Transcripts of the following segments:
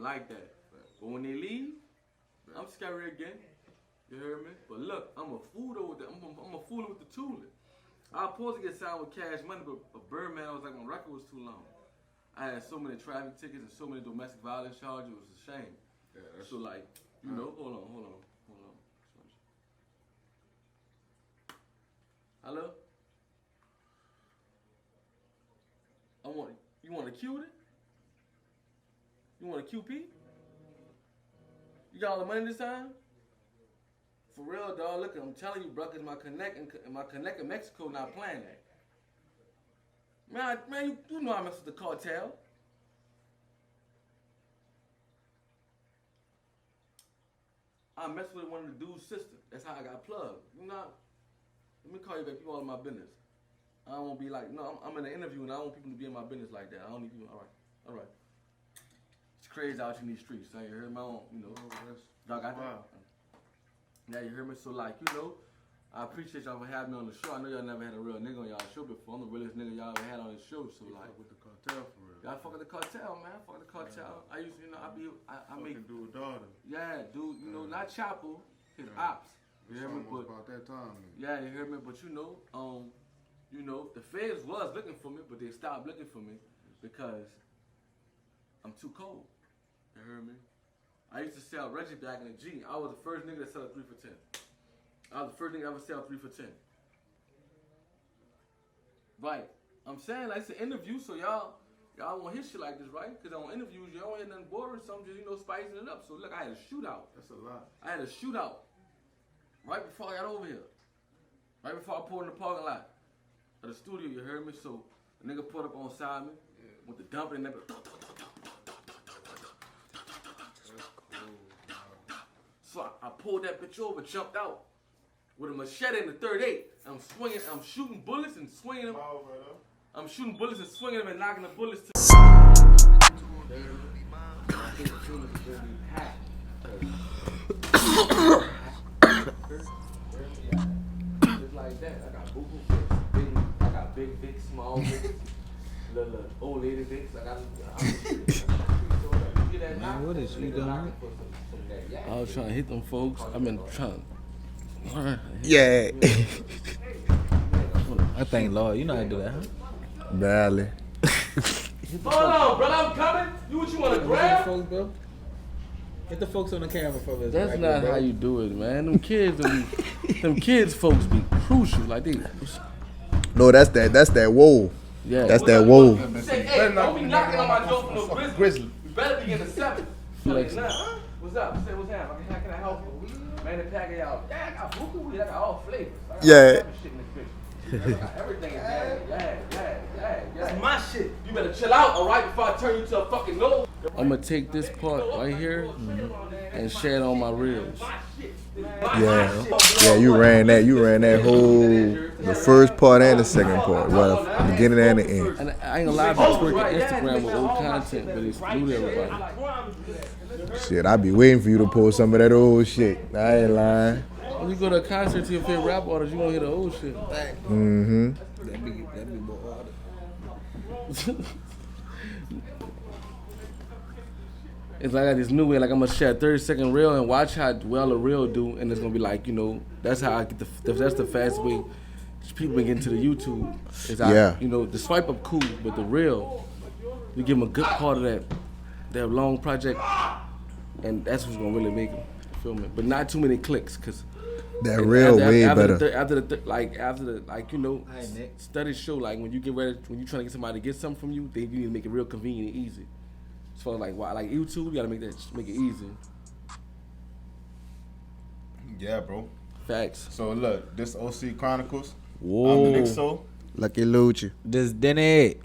like that. But when they leave, I'm scary again. You hear me? But look, I'm a fool though with the, I'm a fool with the tooling. I was supposed to get signed with Cash Money, but Birdman, I was like, my record was too long. I had so many traffic tickets and so many domestic violence charges. It was a shame. Yeah, so like, you know, hold on. Hello? You want to cue it? You want a QP? You got all the money this time? For real, dog. Look, I'm telling you, bro, because my connect in Mexico not playing that. Man, you know I mess with the cartel. I mess with one of the dude's sisters. That's how I got plugged. You know, let me call you back. You all in my business. I don't want to be like, no, I'm in an interview and I don't want people to be in my business like that. I don't need people. All right. It's crazy out in these streets. So you heard my own, you know. Dog, yeah, you hear me? So like, you know, I appreciate y'all for having me on the show. I know y'all never had a real nigga on y'all show before. I'm the realest nigga y'all ever had on this show. So like, with the cartel for real. Y'all fuck with the cartel, man. Fuck with the cartel. I used to, you know, I make do a daughter. Yeah, dude. You know, not Chapel, his ops. You hear me? But about that time. Man. Yeah, you hear me? But you know, the feds was looking for me, but they stopped looking for me because I'm too cold. You hear me? I used to sell Reggie back in the G. I was the first nigga to sell a 3 for 10. I was the first nigga ever sell 3 for 10. Right. I'm saying like it's an interview, so y'all won't hear shit like this, right? Because on interviews, you don't hear nothing boring, something just, you know, spicing it up. So look, I had a shootout. That's a lot. I had a shootout right before I got over here. Right before I pulled in the parking lot of the studio, you heard me? So the nigga pulled up on side me with the dump and everything. So I pulled that bitch over, jumped out with a machete in the 38. I'm swinging, I'm shooting bullets and swinging them. I'm shooting bullets and swinging them and knocking the bullets to just like that. I got boo-boo dicks, I got big dicks, small dicks, little old lady dicks. Man, what is you doing? I was trying to hit them folks. I've been trying. Yeah. I thank Lord. You know how to do that, huh? Barely. Hold on, brother. I'm coming. You what you want to grab? Folks, bro. Get the folks on the camera for us. That's not how you do it, man. Them kids folks be crucial. Like they. No, that's that whoa. Yeah. That's that whoa. Hey, don't be knocking on my door for no grizzly. You better be in the 7. What's up? Say what's happening? How can I help you? Man, the pack of y'all. Yeah, I got buku weed. I got all flavors. I got Yeah. all shit in this bitch. I got everything in there. Yeah. That's my shit. You better chill out, all right, before I turn you to a fucking nose. I'm gonna take this part right here and share it on my reels. Yeah, you ran that whole, the first part and the second part, well, the beginning and the end. And I ain't gonna lie, I be twerking Instagram with old content, but it's new to everybody. Shit, I be waiting for you to pull some of that old shit. I ain't lying. When you go to a concert to your favorite rap artist, you gonna hear the old shit. Mm-hmm. That'd be more harder. It's like I got this new way, like I'm gonna share a 30-second reel and watch how well a reel do, and it's gonna be like, you know, that's how I get that's the fast way people been getting to the YouTube. Is you know, the swipe up cool, but the reel, you give them a good part of that long project, and that's what's gonna really make them, feel me? But not too many clicks, cause that reel way better. After the you know, studies show like when you get ready, when you trying to get somebody to get something from you, you need to make it real convenient and easy. So like YouTube, you gotta make it easy. Yeah, bro. Facts. So look, this OC Chronicles. Whoa. I'm Nixo. Lucky Lucci. This Denny.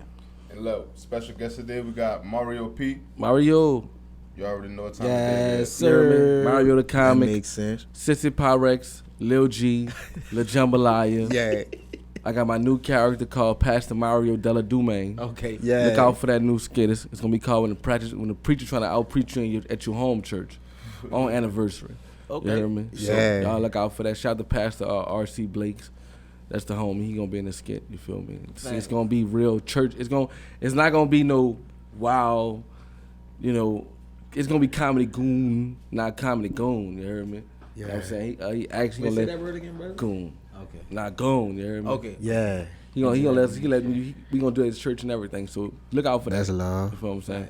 And look, special guest today we got Mario P. Mario. You already know what time of day it Yes, is. sir. Mario the That comic. makes sense. Sissy Pyrex, Lil G, La Jambalaya. Yeah. I got my new character called Pastor Mario Della Dumaine. Okay. Yeah. Look out for that new skit. It's gonna be called when the preacher trying to out preach you at your home church on anniversary. Okay. You hear me? Yeah. So y'all look out for that. Shout out to Pastor R.C. Blakes. That's the homie. He gonna be in the skit. You feel me? It's gonna be real church. It's not gonna be no wow, you know, it's gonna be Comedy Goon, not Comedy Goon. You heard me? You know what I'm saying? He actually Wait, gonna say let that word again, brother. Goon, Okay. not Goon. You heard me? Okay. Yeah. He gonna let me. We gonna do it at his church and everything. So look out for that. That's love. You feel what I'm saying?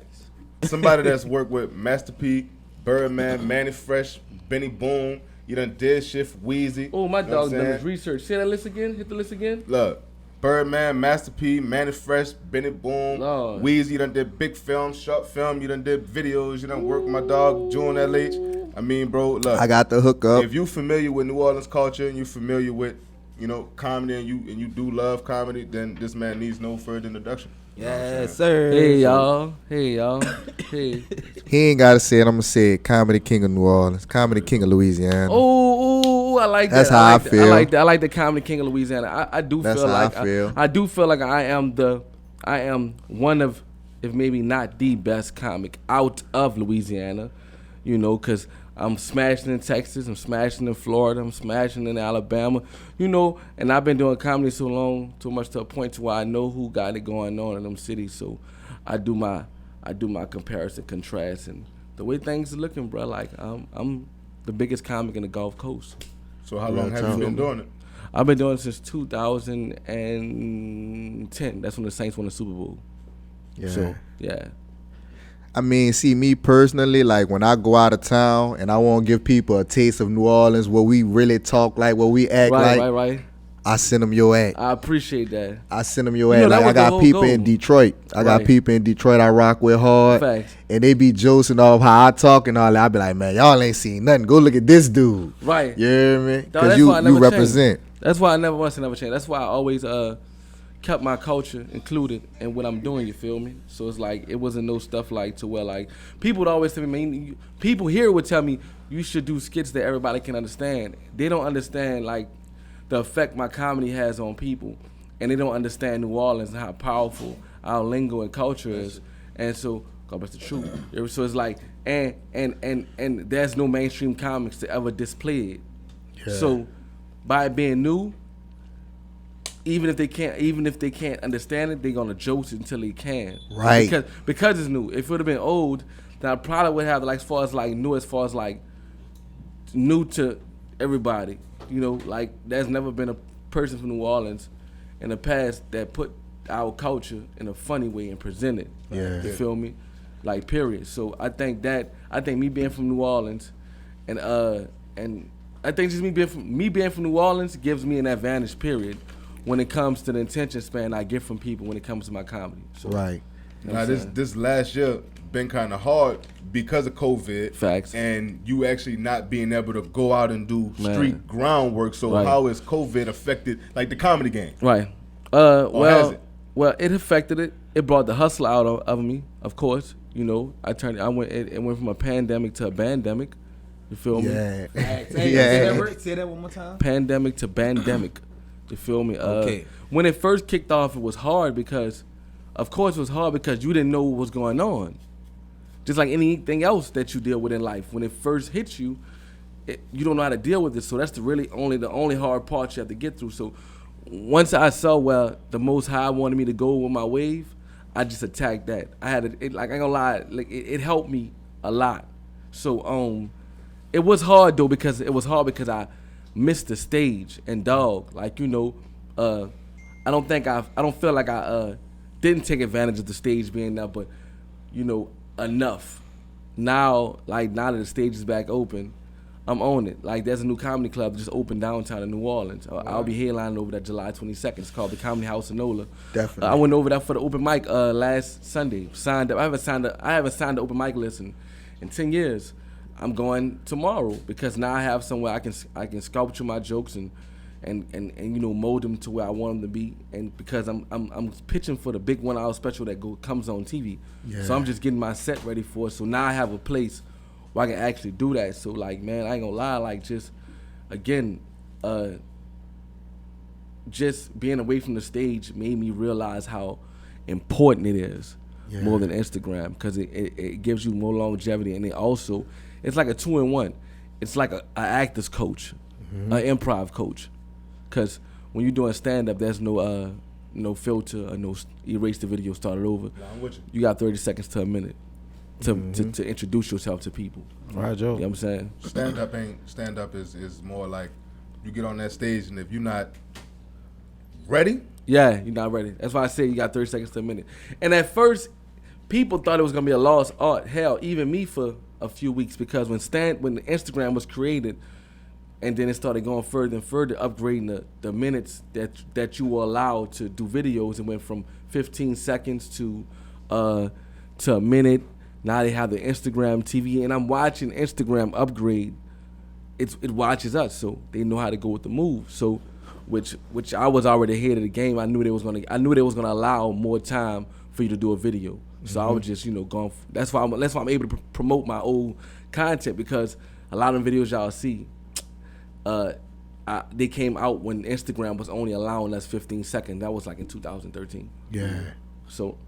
Somebody that's worked with Master P, Birdman, Manny Fresh, Benny Boone. You done did shit for Weezy. Oh, my You know what dog I'm done saying? his research. Say that list again. Hit the list again. Look, Birdman, Master P, Manny Fresh, Benny Boone, Lord. Weezy. You done did big film, short film. You done did videos. You done worked with my dog June LH. I mean, bro, look. I got the hook up. If you familiar with New Orleans culture and you familiar with, you know, comedy and you do love comedy, then this man needs no further introduction. Yes, sir. Hey y'all. Hey y'all. Hey. He ain't gotta say it. I'm gonna say it. Comedy King of New Orleans. Comedy King of Louisiana. Oh, I like that. That's how I that. feel. I like that. I like the Comedy King of Louisiana. I do That's feel how like I feel. I do feel like I am one of, if maybe not the best comic out of Louisiana, you know, because I'm smashing in Texas, I'm smashing in Florida, I'm smashing in Alabama, you know, and I've been doing comedy so long, so much to a point to where I know who got it going on in them cities. So I do my comparison, contrast, and the way things are looking, bro. Like I'm the biggest comic in the Gulf Coast. So how long have you been doing it? I've been doing it since 2010. That's when the Saints won the Super Bowl. Yeah. So yeah. I mean, see, me personally, like when I go out of town and I want to give people a taste of New Orleans, where we really talk like, where we act like, Right. I send them your act. I appreciate that. I send them your You know, act. that Like was I the got whole people goal. in Detroit. I got Right. people in Detroit I rock with hard. Facts. And they be joking off how I talk and all that. I be like, man, y'all ain't seen nothing. Go look at this dude. Right. You hear me? Dog, Because that's you why I never represent. changed. That's why I never want to never change. That's why I always kept my culture included in what I'm doing, you feel me? So it's like, it wasn't no stuff like to where like, people would always tell me, man, people here would tell me, you should do skits that everybody can understand. They don't understand like the effect my comedy has on people. And they don't understand New Orleans and how powerful our lingo and culture is. And so, God bless the truth. So it's like, and there's no mainstream comics to ever display it. Yeah. So by it being new, even if they can't understand it, they're gonna joke it until they can. Right. Because it's new. If it would have been old, then I probably would have like as far as new to everybody. You know, like there's never been a person from New Orleans in the past that put our culture in a funny way and presented. Yeah. You feel me? Like period. So I think me being from New Orleans and I think just me being from New Orleans gives me an advantage, period, when it comes to the attention span I get from people when it comes to my comedy. So, Right. you know Now what I'm saying? this last year been kind of hard because of COVID. Facts. And you actually not being able to go out and do Man. street groundwork. So Right. how has COVID affected like the comedy game? Right. has Well, it? well, it affected it. It brought the hustle out of me, of course. You know, it went from a pandemic to a bandemic. You feel me? Yeah. Say Yeah. that word. Say that one more time. Pandemic to bandemic. You feel me? Okay. When it first kicked off, it was hard because, of course, it was hard because you didn't know what was going on. Just like anything else that you deal with in life, when it first hits you, you don't know how to deal with it. So that's the only hard part you have to get through. So once I saw where the Most High wanted me to go with my wave, I just attacked that. I had it like I ain't gonna lie, like it helped me a lot. So it was hard though because I missed the stage and dog. Like you know, I don't feel like I didn't take advantage of the stage being there, but you know enough. Now that the stage is back open, I'm on it. Like there's a new comedy club that just opened downtown in New Orleans. I'll be headlining over there July 22nd. It's called the Comedy House in Nola. Definitely. I went over there for the open mic last Sunday. Signed up. I haven't signed the open mic list in 10 years. I'm going tomorrow because now I have somewhere I can sculpture my jokes and you know mold them to where I want them to be. And because I'm pitching for the big 1 hour special that comes on TV. Yeah. So I'm just getting my set ready for it. So now I have a place where I can actually do that. So like, man, I ain't gonna lie, like just again, just being away from the stage made me realize how important it is more than Instagram because it gives you more longevity and it's like a 2-in-1. It's like an actor's coach, an improv coach, because when you're doing stand up, there's no filter or no erase the video, start it over. I'm with you. You got 30 seconds to a minute. to introduce yourself to people. Right, Joe. You know what I'm saying? Stand up is more like you get on that stage, and if you're not ready, Yeah, you're not ready. That's why I say you got 30 seconds to a minute. And at first, people thought it was gonna be a lost art. Hell, even me for a few weeks, because when Instagram was created, and then it started going further and further, upgrading the minutes that you were allowed to do videos. It went from 15 seconds to a minute. Now they have the Instagram TV, and I'm watching Instagram upgrade. It watches us, so they know how to go with the move. So, which I was already ahead of the game. I knew they was gonna allow more time for you to do a video. So I was just going. That's why I'm able to promote my old content, because a lot of them videos y'all see, they came out when Instagram was only allowing us 15 seconds. That was like in 2013. Yeah. So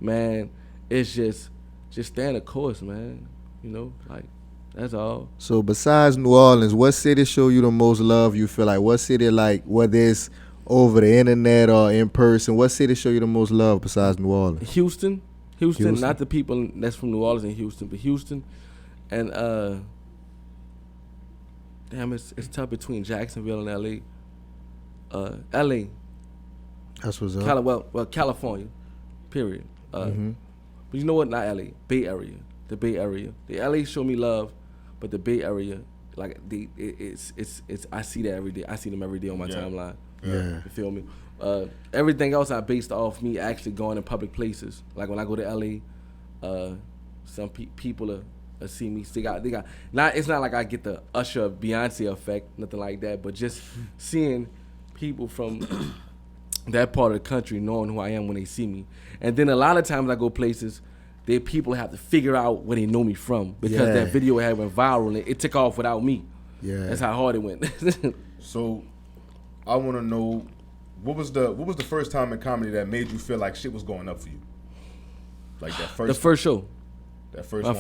man, it's just stay the course, man. Like, that's all. So besides New Orleans, what city show you the most love? You feel like what city, like whether it's over the internet or in person, what city show you the most love besides New Orleans? Houston, not the people that's from New Orleans and Houston, but Houston, and damn, it's tough between Jacksonville and LA. That's what's up. California, period. But you know what? Not LA, Bay Area. The Bay Area. The LA show me love, but the Bay Area, like it's I see that every day. I see them every day on my timeline. Yeah. You feel me? Everything else I based off me actually going in public places. Like when I go to LA, some people see me. They got not. It's not like I get the Usher Beyonce effect, nothing like that. But just seeing people from that part of the country knowing who I am when they see me. And then a lot of times I go places, people have to figure out where they know me from, because that video had went viral and it took off without me. Yeah. That's how hard it went. So I want to know, what was the first time in comedy that made you feel like shit was going up for you? Like that first. The first show. That first. My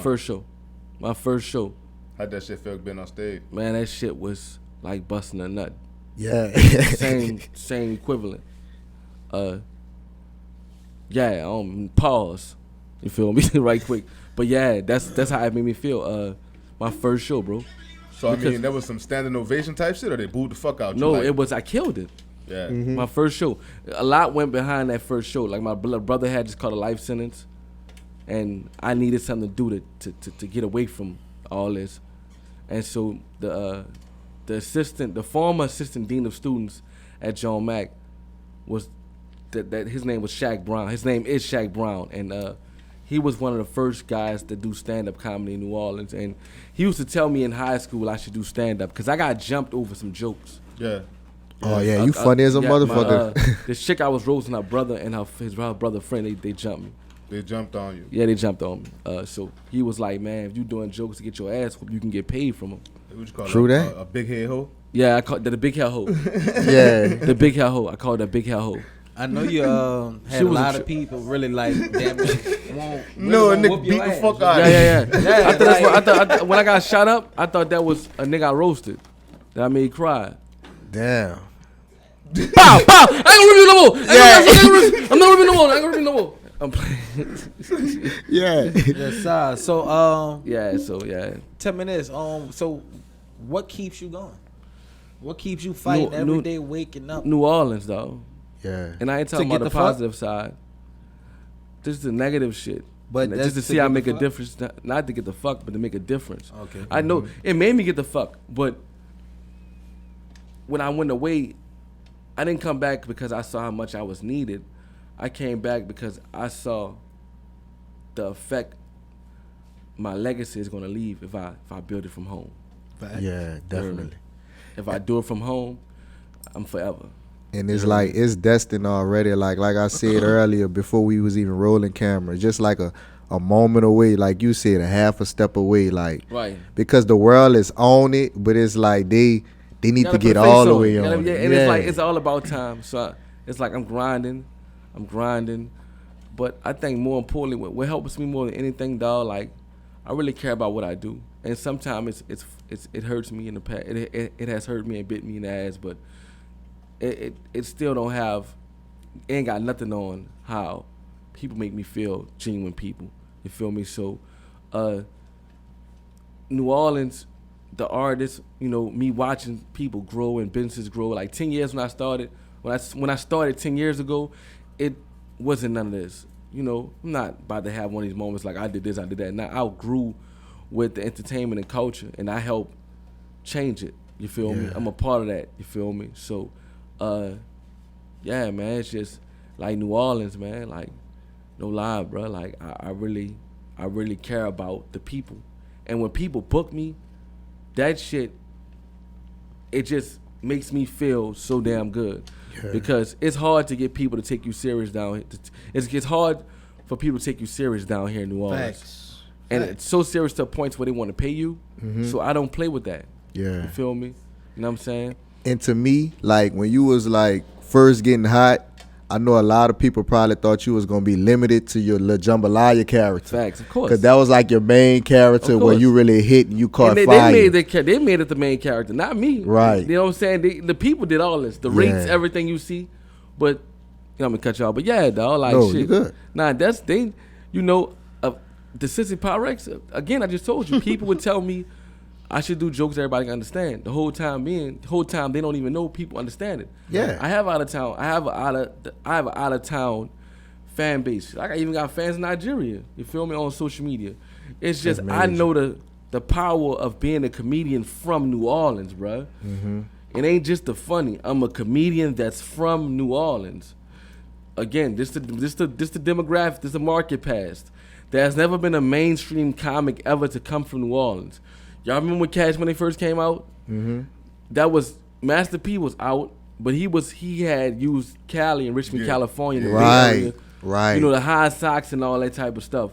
first show. How'd that shit feel being on stage? Man, that shit was like busting a nut. Yeah. same equivalent. Pause. You feel me? Right quick. But yeah, that's how it made me feel. My first show, bro. So I mean, there was some standing ovation type shit, or they booed the fuck out you? No, like, I killed it. Yeah. My first show. A lot went behind that first show. Like my brother had just caught a life sentence, and I needed something to do to get away from all this. And so the former assistant dean of students at John Mack was that his name was Shaq Brown. His name is Shaq Brown, and he was one of the first guys to do stand-up comedy in New Orleans. And he used to tell me in high school I should do stand-up because I got jumped over some jokes. Yeah. Oh yeah, you funny as a motherfucker. This chick I was roasting, her brother and his brother friend, they jumped me. They jumped on you. Yeah, they jumped on me. So he was like, man, if you doing jokes to get your ass whooped, you can get paid from them. What you call True it? that? A big head hoe? Yeah, I call that a big hair hoe. Yeah. The big hair hoe. I call it a big hair hoe. I know you had a lot of people really like damn it. No, a nigga beat the fuck out of you. Yeah. I thought when I got shot up, I thought that was a nigga I roasted that I made cry. Damn. Pow! I ain't gonna rip you no more. I'm not ripping no more. I ain't gonna rip no more. I'm playing. Yeah. Yes, sir. So yeah. 10 minutes. So what keeps you going? What keeps you fighting every day, waking up? New Orleans, though. Yeah. And I ain't talking about the positive side. This is the negative shit. But just to see I make a difference, not to get the fuck, but to make a difference. Okay. I know it made me get the fuck, but when I went away, I didn't come back because I saw how much I was needed. I came back because I saw the effect my legacy is gonna leave if I build it from home. Yeah, definitely. If I do it from home, I'm forever. And it's like it's destined already. Like I said earlier, before we was even rolling camera, just like a moment away, like you said, a half a step away, like right. Because the world is on it, but it's like they need to get all the way on. And it's like it's all about time. So it's like I'm grinding, but I think more importantly, what helps me more than anything, dog, like I really care about what I do, and sometimes it hurts me in the past. It has hurt me and bit me in the ass, but it still ain't got nothing on how people make me feel genuine people. You feel me? So, New Orleans, the artists, you know, me watching people grow and businesses grow. Like 10 years when I started, when I started 10 years ago, it wasn't none of this. You know, I'm not about to have one of these moments like I did this, I did that. Now I grew with the entertainment and culture, and I helped change it. You feel me? I'm a part of that. You feel me? So, yeah, man, it's just like New Orleans, man. Like, no lie, bro. Like, I really care about the people. And when people book me, that shit, it just makes me feel so damn good. Yeah. Because it's hard to get people to take you serious down here. It's hard for people to take you serious down here in New Orleans. Facts. And it's so serious to points where they want to pay you. So I don't play with that. Yeah. You feel me? You know what I'm saying? And to me, like when you was like first getting hot, I know a lot of people probably thought you was gonna be limited to your La Jambalaya character. Facts, of course. Because that was like your main character where you really hit and you caught fire. They made it the main character, not me. Right. You know what I'm saying? The people did all this. The rates, everything you see. But, you know, I'm gonna cut y'all. But yeah, dog, like no, shit. You good. Nah, that's they. You know, the Sissy Pyrex. Again, I just told you, people would tell me I should do jokes everybody can understand. The whole time they don't even know people understand it. Yeah. I have an out of town fan base. I even got fans in Nigeria. You feel me, on social media. It's just I know the power of being a comedian from New Orleans, bruh. It ain't just the funny. I'm a comedian that's from New Orleans. Again, this the demographic, this the market past. There's never been a mainstream comic ever to come from New Orleans. Y'all remember when Cash Money first came out? That was Master P was out, but he had used Cali and Richmond, California, in the Bay Area. Right. You know, the high socks and all that type of stuff.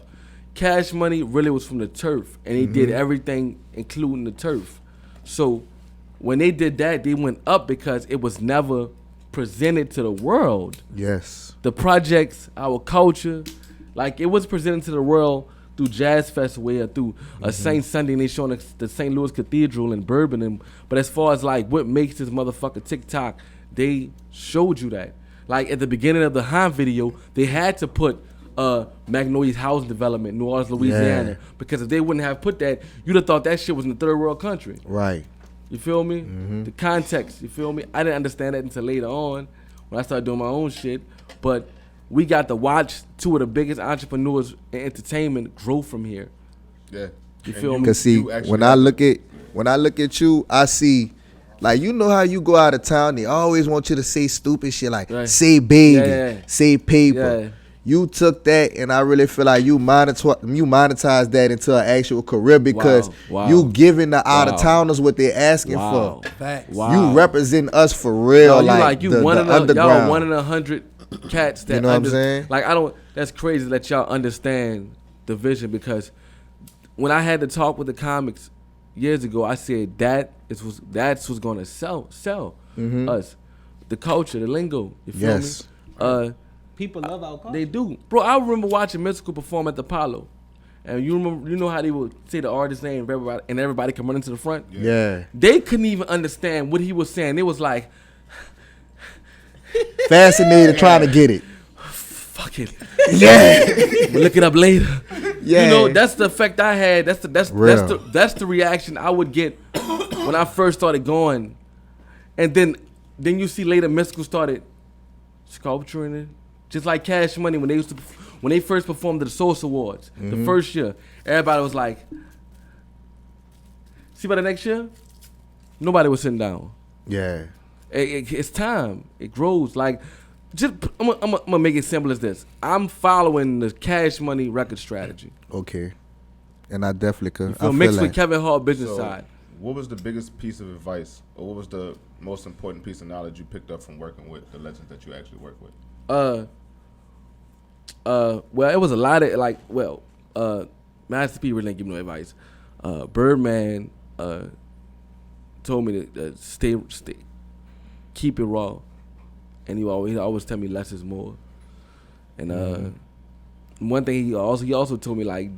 Cash Money really was from the turf, and he did everything, including the turf. So when they did that, they went up because it was never presented to the world. Yes. The projects, our culture, like it was presented to the world through Jazz Festival or through a Saint Sunday, and they showing the St. Louis Cathedral in Bourbon. But as far as like what makes this motherfucker TikTok, they showed you that. Like at the beginning of the Han video, they had to put Magnolia's housing development, New Orleans, Louisiana, because if they wouldn't have put that, you'd have thought that shit was in the third world country. Right. You feel me? The context, you feel me? I didn't understand that until later on when I started doing my own shit. But we got to watch two of the biggest entrepreneurs in entertainment grow from here. Yeah. You feel me? Because see, when I look at you, I see, like, you know how you go out of town, they always want you to say stupid shit like say baby, say paper. Yeah. You took that, and I really feel like you monetized that into an actual career because you giving the out of towners what they're asking for. Facts. You represent us for real. Y'all one in 100 cats that you know what I'm saying? Like that's crazy that y'all understand the vision, because when I had to talk with the comics years ago, I said that's what's gonna sell us. The culture, the lingo. You feel me? People love our culture. They do. Bro, I remember watching Mystical perform at the Apollo. And you know how they would say the artist's name and everybody come running to the front? Yeah. They couldn't even understand what he was saying. It was like fascinated trying to get it. Fuck it. Yeah. We'll look it up later. Yeah. You know, that's the effect I had. That's the reaction I would get when I first started going. And then you see later Mystical started sculpturing it. Just like Cash Money when they first performed at the Source Awards, the first year, everybody was like, see by the next year, nobody was sitting down. Yeah. It's time. It grows. Like, I'm gonna make it simple as this. I'm following the Cash Money record strategy. Okay. And I definitely could. I mixed with Kevin Hart business side. What was the biggest piece of advice, or what was the most important piece of knowledge you picked up from working with the legends that you actually work with? Well, it was a lot of Master P really didn't give me no advice. Birdman told me to stay, keep it raw, and he always tell me less is more. And one thing he also told me, like,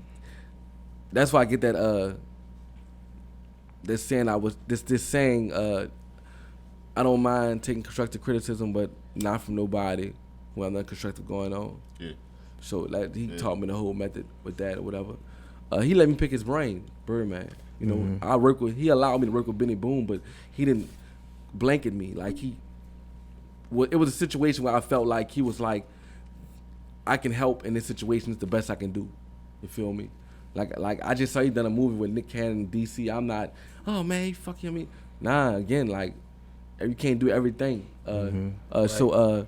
that's why I get that this saying I don't mind taking constructive criticism, but not from nobody when I'm not constructive going on. Yeah. So like he taught me the whole method with that or whatever. He let me pick his brain, Birdman. You know, he allowed me to work with Benny Boone, but he didn't blanket me. Like it was a situation where I felt like he was like, I can help in this situation. It's the best I can do. You feel me? Like I just saw you done a movie with Nick Cannon in DC. I'm not, oh man, fuck you, I mean. Nah, again, like you can't do everything. So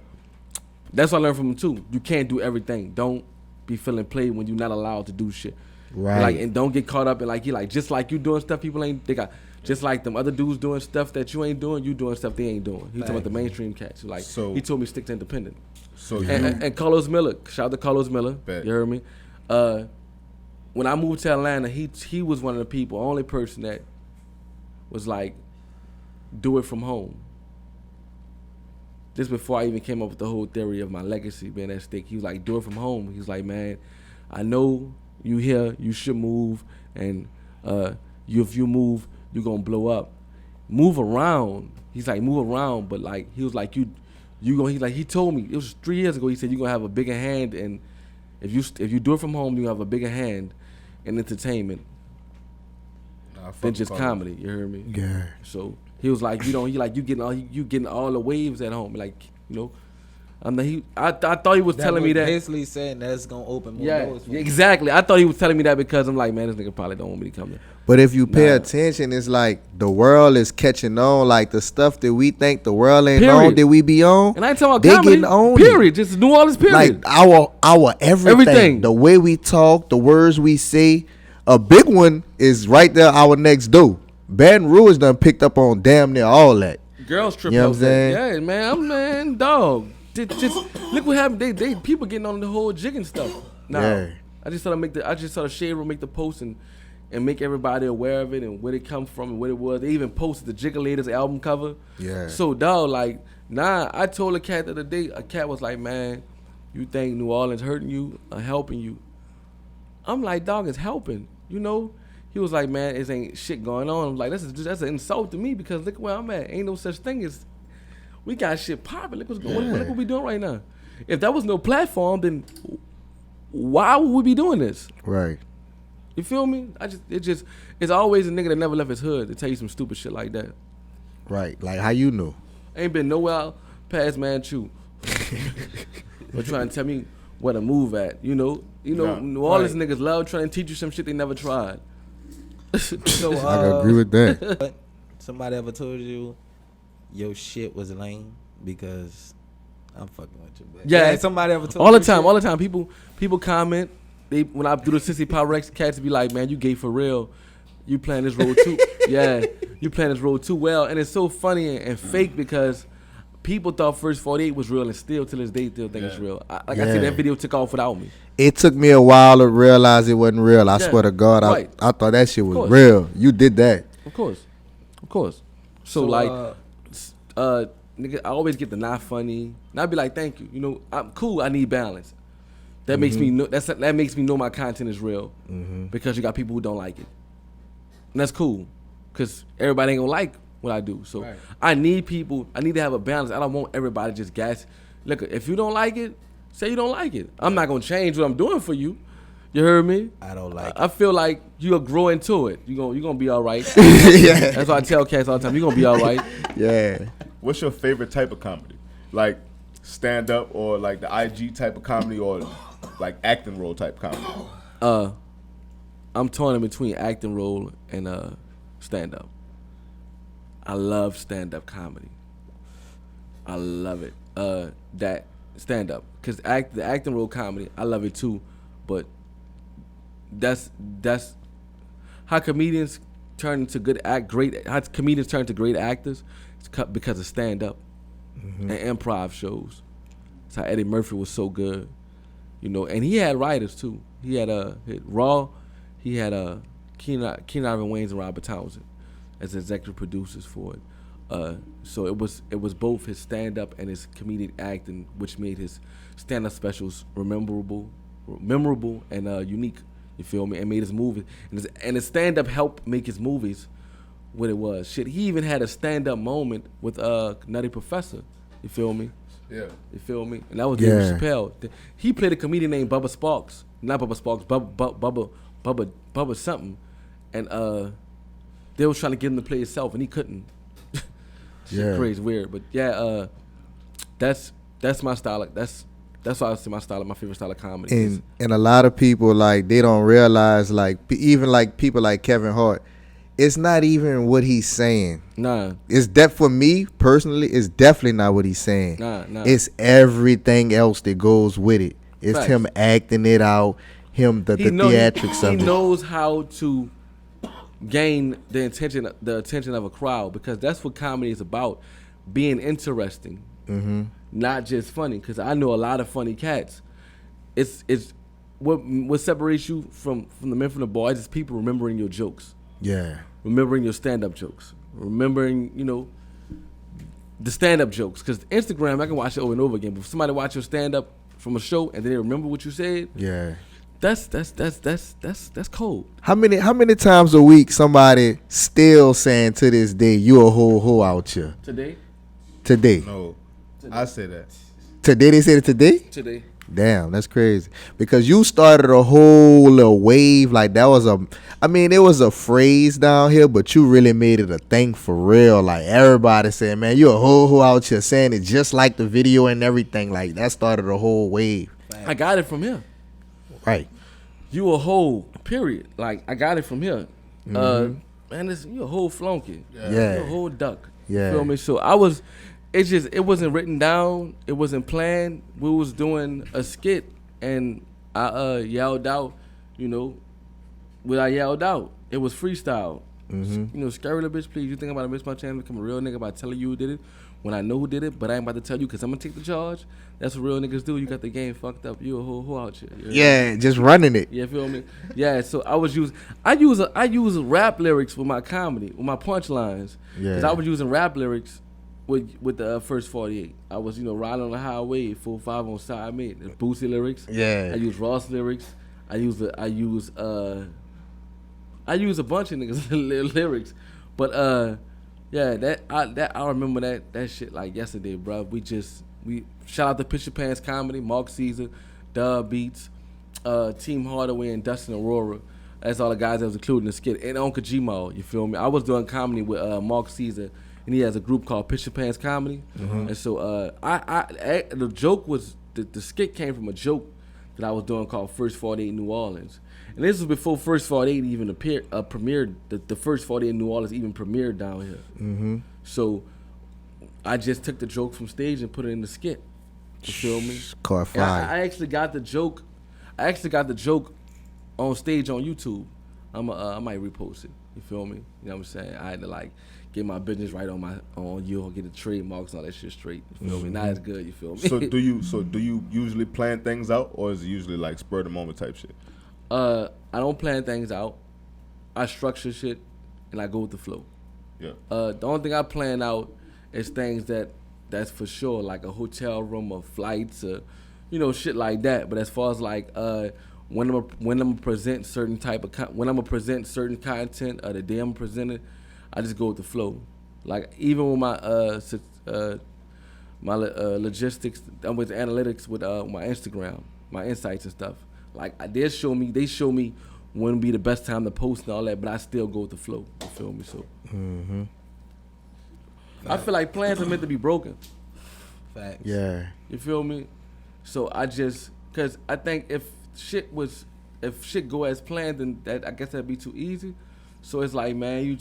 that's what I learned from him too. You can't do everything. Don't be feeling played when you're not allowed to do shit. Right. Like, and don't get caught up in just like you doing stuff people ain't. They got just like them other dudes doing stuff that you ain't doing. You doing stuff they ain't doing. He talking about the mainstream cats. Like he told me stick to independent. So and Carlos Miller, shout out to Carlos Miller. Bet. You heard me. When I moved to Atlanta, he was one of the people, only person that was like, do it from home. This before I even came up with the whole theory of my legacy being at stake. He was like, do it from home. He was like, man, I know you here, you should move, and if you move, you're gonna blow up. Move around. He's like, move around, but like he was like, you gonna. He told me it was 3 years ago. He said you're gonna have a bigger hand, and if you do it from home, you have a bigger hand in entertainment than just comedy. You heard me? Yeah. So he was like, you getting all the waves at home, like I thought he was telling me that. Basically saying that's gonna open more doors. Yeah, exactly. I thought he was telling me that because I'm like, man, this nigga probably don't want me to come there. But if you pay attention, it's like the world is catching on. Like the stuff that we think the world ain't on, that we be on. And I ain't talking about they comedy. Getting on. Period. Just New Orleans. Period. Like our everything. The way we talk, the words we say. A big one is right there. Our next door. Baton Rouge done picked up on damn near all that. Girls trip. You know what I'm saying? Yeah, man, dog. Just look what happened. They people getting on the whole jigging stuff. Nah, Yeah. I just saw Shade Room make the post and make everybody aware of it and where it come from and what it was. They even posted the Jiggalators album cover. Yeah. So dog, like, I told a cat the other day. A cat was like, man, you think New Orleans hurting you or helping you? I'm like, dog, it's helping. You know. He was like, man, it ain't shit going on. I'm like, that's an insult to me because look where I'm at. Ain't no such thing as we got shit popping. Look what's going. Look what we doing right now. If that was no platform, then why would we be doing this? Right. You feel me? It's always a nigga that never left his hood to tell you some stupid shit like that. Right. Like how you know? Ain't been nowhere past Manchu. But trying to tell me where to move at. You know, New Orleans niggas love trying to teach you some shit they never tried. So, I can agree with that. Somebody ever told you your shit was lame? Because I'm fucking with you. But Yeah, somebody ever told all you the time. shit? All the time, people comment. When I do the Sissy Power X, cats be like, "Man, you gay for real. You playing this role too. Yeah, you playing this role too well." And it's so funny and fake because people thought First 48 was real and still to this day still think it's real. I said that video took off without me. It took me a while to realize it wasn't real. I swear to God, I thought that shit was real. You did that. Of course. So like, nigga, I always get the not funny. And I be like, thank you. You know, I'm cool. I need balance. That makes me know. That makes me know my content is real because you got people who don't like it, and that's cool because everybody ain't gonna like what I do. So I need people. I need to have a balance. I don't want everybody just gas. Look, if you don't like it, say you don't like it. I'm not gonna change what I'm doing for you. You heard me? I don't like it. I feel like you'll grow into it. You're gonna be all right. Yeah. That's why I tell cats all the time. You're gonna be all right. Yeah. What's your favorite type of comedy? Like stand up or like the IG type of comedy or like acting role type comedy? I'm torn in between acting role and stand up. I love stand up comedy. I love it. That stand up because the acting role comedy, I love it too, but that's how comedians turn into how comedians turn to great actors. It's because of stand up and improv shows. That's how Eddie Murphy was so good, you know. And he had writers too. He had Raw. He had Keenan Ivan Wayans and Robert Townsend as executive producers for it. So it was both his stand up and his comedic acting, which made his stand up specials memorable and unique. You feel me? And made his movies and his stand up helped make his movies what it was. Shit, he even had a stand up moment with Nutty Professor. You feel me? Yeah. You feel me? And that was David Chappelle. He played a comedian named Bubba Sparks. Not Bubba Sparks, Bubba something. And they was trying to get him to play himself, and he couldn't. Shit crazy, weird. But yeah, that's my style. That's why I say my style, my favorite style of comedy. And a lot of people, like, they don't realize, like, even like people like Kevin Hart, it's not even what he's saying. Nah. It's for me personally, it's definitely not what he's saying. Nah. It's everything else that goes with it. It's Facts. him acting it out, the theatrics of it. He knows how to gain the attention of a crowd, because that's what comedy is about, being interesting, not just funny. Because I know a lot of funny cats. It's what separates you from the men from the boys is people remembering your jokes. Yeah. Remembering your stand-up jokes. Remembering, the stand-up jokes. Because Instagram, I can watch it over and over again. But if somebody watch your stand-up from a show and then they remember what you said, yeah, that's cold. How many times a week somebody still saying to this day, you a hoe out here? Today. No, I say that. Today they said it today? Today. Damn, that's crazy. Because you started a whole little wave. Like, that was it was a phrase down here, but you really made it a thing for real. Like, everybody saying, man, you a hoe out here, saying it just like the video and everything. Like, that started a whole wave. I got it from here. Right. You a hoe, period. Like, I got it from here. Man, you a whole flunky. Yeah. You a whole duck. Yeah. You feel me? So it wasn't written down. It wasn't planned. We was doing a skit, and I yelled out, what I yelled out. It was freestyle. Scary little bitch, please. You think I'm about to miss my chance to become a real nigga by telling you who did it when I know who did it, but I ain't about to tell you because I'm going to take the charge. That's what real niggas do. You got the game fucked up. You a whole out here. Yeah, just running it. Yeah, feel me? Yeah, so I use rap lyrics with my comedy, with my punchlines. Yeah. Because I was using rap lyrics with the first 48. I was, riding on the highway, 4-5 on side mate. The Boosie lyrics. Yeah. I use Ross lyrics. I use a bunch of niggas lyrics. But I remember that shit like yesterday, bro. We shout out to Picture Pants Comedy, Mark Caesar, Dub Beats, Team Hardaway, and Dustin Aurora. That's all the guys that was included in the skit. And Uncle G-Mo, you feel me? I was doing comedy with Mark Caesar, and he has a group called Picture Pants Comedy. And so the joke was, the skit came from a joke that I was doing called First 48 New Orleans. And this was before First 48 even premiered, the First 48 New Orleans even premiered down here. So I just took the joke from stage and put it in the skit. You feel me? Caught fire. I actually got the joke. On stage on YouTube. I might repost it. You feel me? You know what I'm saying? I had to get my business right on you, get the trademarks and all that shit straight. You feel me? Not as good. You feel me? So do you usually plan things out, or is it usually like spur of the moment type shit? I don't plan things out. I structure shit and I go with the flow. Yeah. The only thing I plan out is things that's for sure, like a hotel room or flights or shit like that. But as far as when I'm present certain type of when I'm gonna present certain content or the day I'm presenting, I just go with the flow. Like even with my logistics, I'm with analytics with my Instagram, my insights and stuff. Like they show me when would be the best time to post and all that, but I still go with the flow. You feel me? So I feel like plans are meant to be broken. Facts. Yeah. You feel me? So because I think if shit go as planned, then I guess that'd be too easy. So it's like, man,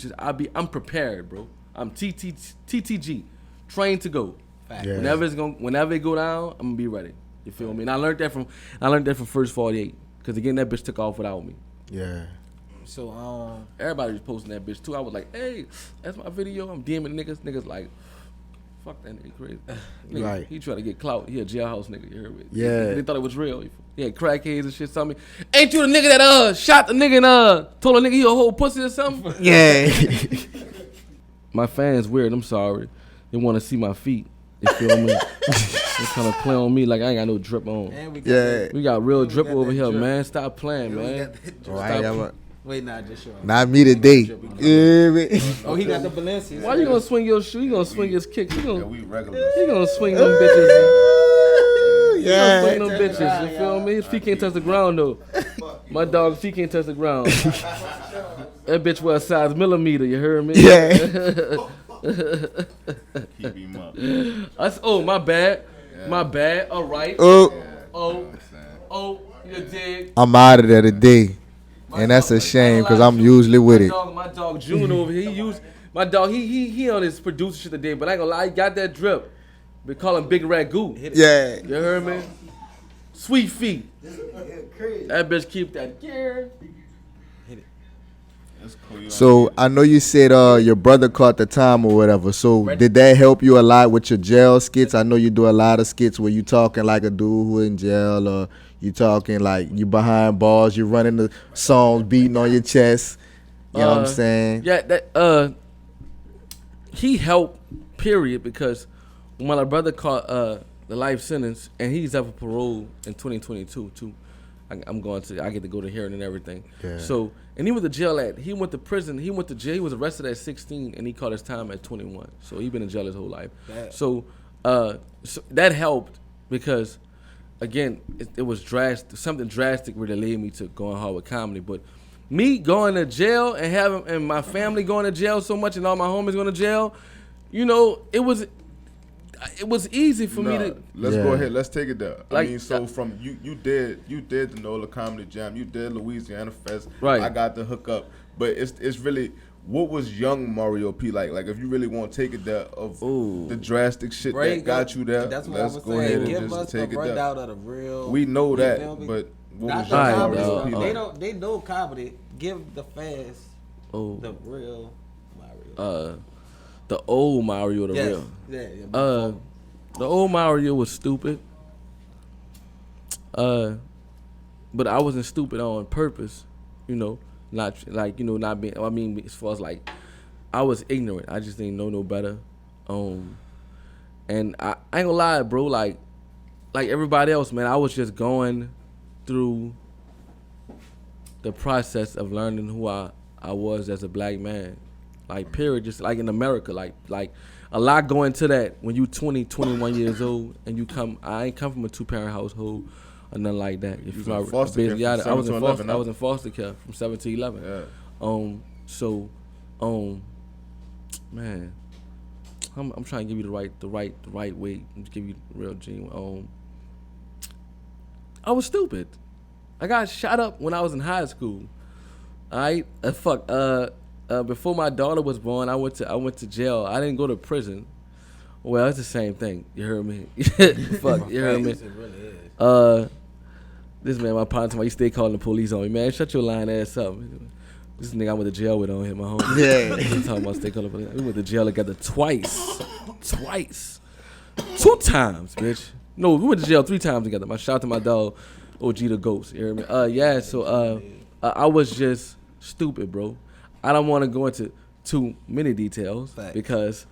I'm prepared, bro. I'm TTG, trained to go. Yeah. Whenever it go down, I'm gonna be ready. You feel me? And I learned that from First 48. Because again, that bitch took off without me. Yeah. So everybody was posting that bitch too. I was like, hey, that's my video. I'm DMing niggas. Niggas like, fuck that nigga crazy. Nigga, right. He tried to get clout. He a jailhouse nigga. You heard me? Yeah. They thought it was real. He had crackheads and shit. Tell me, ain't you the nigga that shot the nigga and told a nigga he a whole pussy or something? Yeah. My fans weird. I'm sorry. They want to see my feet. You feel me? They trying to play on me like I ain't got no drip on. Yeah. We got real drip over here, drip. Man. Stop playing, man. Wait, nah, just show. Not me today. Yeah, Oh, he got the Balenciagas. Why you gonna swing your shoe? You gonna swing his kick? You Yeah, gonna, we regular. he gonna swing them bitches. He gonna yeah. swing them bitches. You feel me? His feet can't touch the ground though. My dog's feet can't touch the ground. That bitch wear a size millimeter. You heard me? Yeah. Keep him up. Oh, my bad. Yeah. My bad. All right. Oh, Oh, you dig? I'm out of there today, and that's a shame because I'm usually with it. My dog June over here. He on his producer shit today, but I ain't gonna lie, he got that drip. We call him Big Ragu. Yeah. You heard me? Sweet feet. That bitch keep that gear. That's cool. So I know you said your brother caught the time or whatever. So did that help you a lot with your jail skits? I know you do a lot of skits where you talking like a dude who in jail, or you talking like you behind bars, you running the songs, beating on your chest. You know what I'm saying? Yeah, that he helped, period, because when my brother caught the life sentence, and he's up for parole in 2022 too. I get to go to hearing and everything. Yeah. So, and he went to jail he went to prison, he went to jail, he was arrested at 16 and he caught his time at 21. So he been in jail his whole life. So that helped because, again, it was drastic, something drastic really led me to going hard with comedy. But me going to jail and my family going to jail so much and all my homies going to jail, you know, it was easy for me to. Let's go ahead. Let's take it there. Like, I mean, so from you did the NOLA Comedy Jam, you did Louisiana Fest. Right. I got the hook up, but it's really what was young Mario P like? Like if you really want to take it there of the drastic shit that got you there, That's what let's I was go saying. ahead and Give just us take the it there. rundown of the real. We know you that, feel me? but what Not was the young comedy Mario stuff. P They like? don't. They know comedy. Give the fans the real Mario. The old Mario, real. Yeah. The old Mario was stupid. But I wasn't stupid on purpose, you know. Not like, you know, not being. I mean, as far as like, I was ignorant. I just didn't know no better. And I ain't gonna lie, bro. Like everybody else, man. I was just going through the process of learning who I was as a black man. Like, period. Just like in America, like a lot go into that when you 20, 21 years old and you come. I ain't come from a 2-parent household or nothing like that. You was in foster care from 7 to 11, I was in foster care from 7 to 11. Yeah. Man, I'm trying to give you the right way and give you the real genuine. I was stupid. I got shot up when I was in high school. All right, before my daughter was born, I went to jail. I didn't go to prison. Well, it's the same thing. You heard me? Fuck, you heard me? It really is. This man, my partner, he stay calling the police on me. Man, shut your lying ass up. This nigga I went to jail with on him, my homie. Yeah. He talking about stay calling the police. We went to jail together twice. 2 times, bitch. No, we went to jail 3 times together. Shout out to my dog, OG the Ghost. You hear me? Yeah, so I was just stupid, bro. I don't want to go into too many details because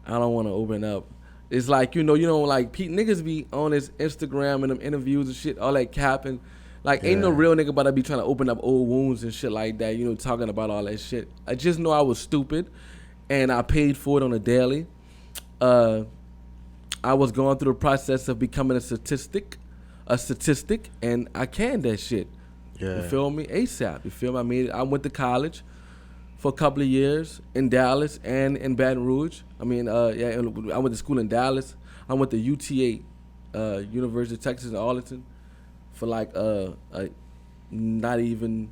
I don't want to open up. It's like, you know, like niggas be on his Instagram and them interviews and shit, all that capping. Like, ain't no real nigga about to be trying to open up old wounds and shit like that, you know, talking about all that shit. I just know I was stupid and I paid for it on a daily. I was going through the process of becoming a statistic, and I canned that shit. Yeah. You feel me? ASAP. You feel me? I went to college for a couple of years in Dallas and in Baton Rouge. I mean, I went to school in Dallas. I went to UTA, University of Texas in Arlington, for like not even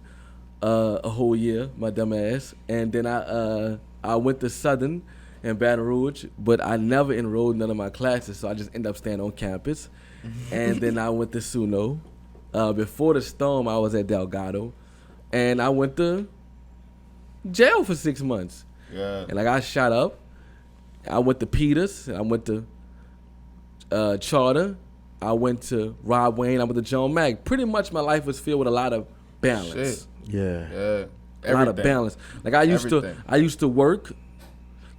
a whole year, my dumb ass. And then I went to Southern in Baton Rouge, but I never enrolled in none of my classes, so I just ended up staying on campus. And then I went to SUNO. Before the storm, I was at Delgado, and I went to jail for 6 months. Yeah. And I got shot up. I went to Peters. I went to Charter. I went to Rob Wayne. I went to John Mack. Pretty much my life was filled with a lot of balance. Shit. Yeah. Yeah. A lot of balance. Like I used to work.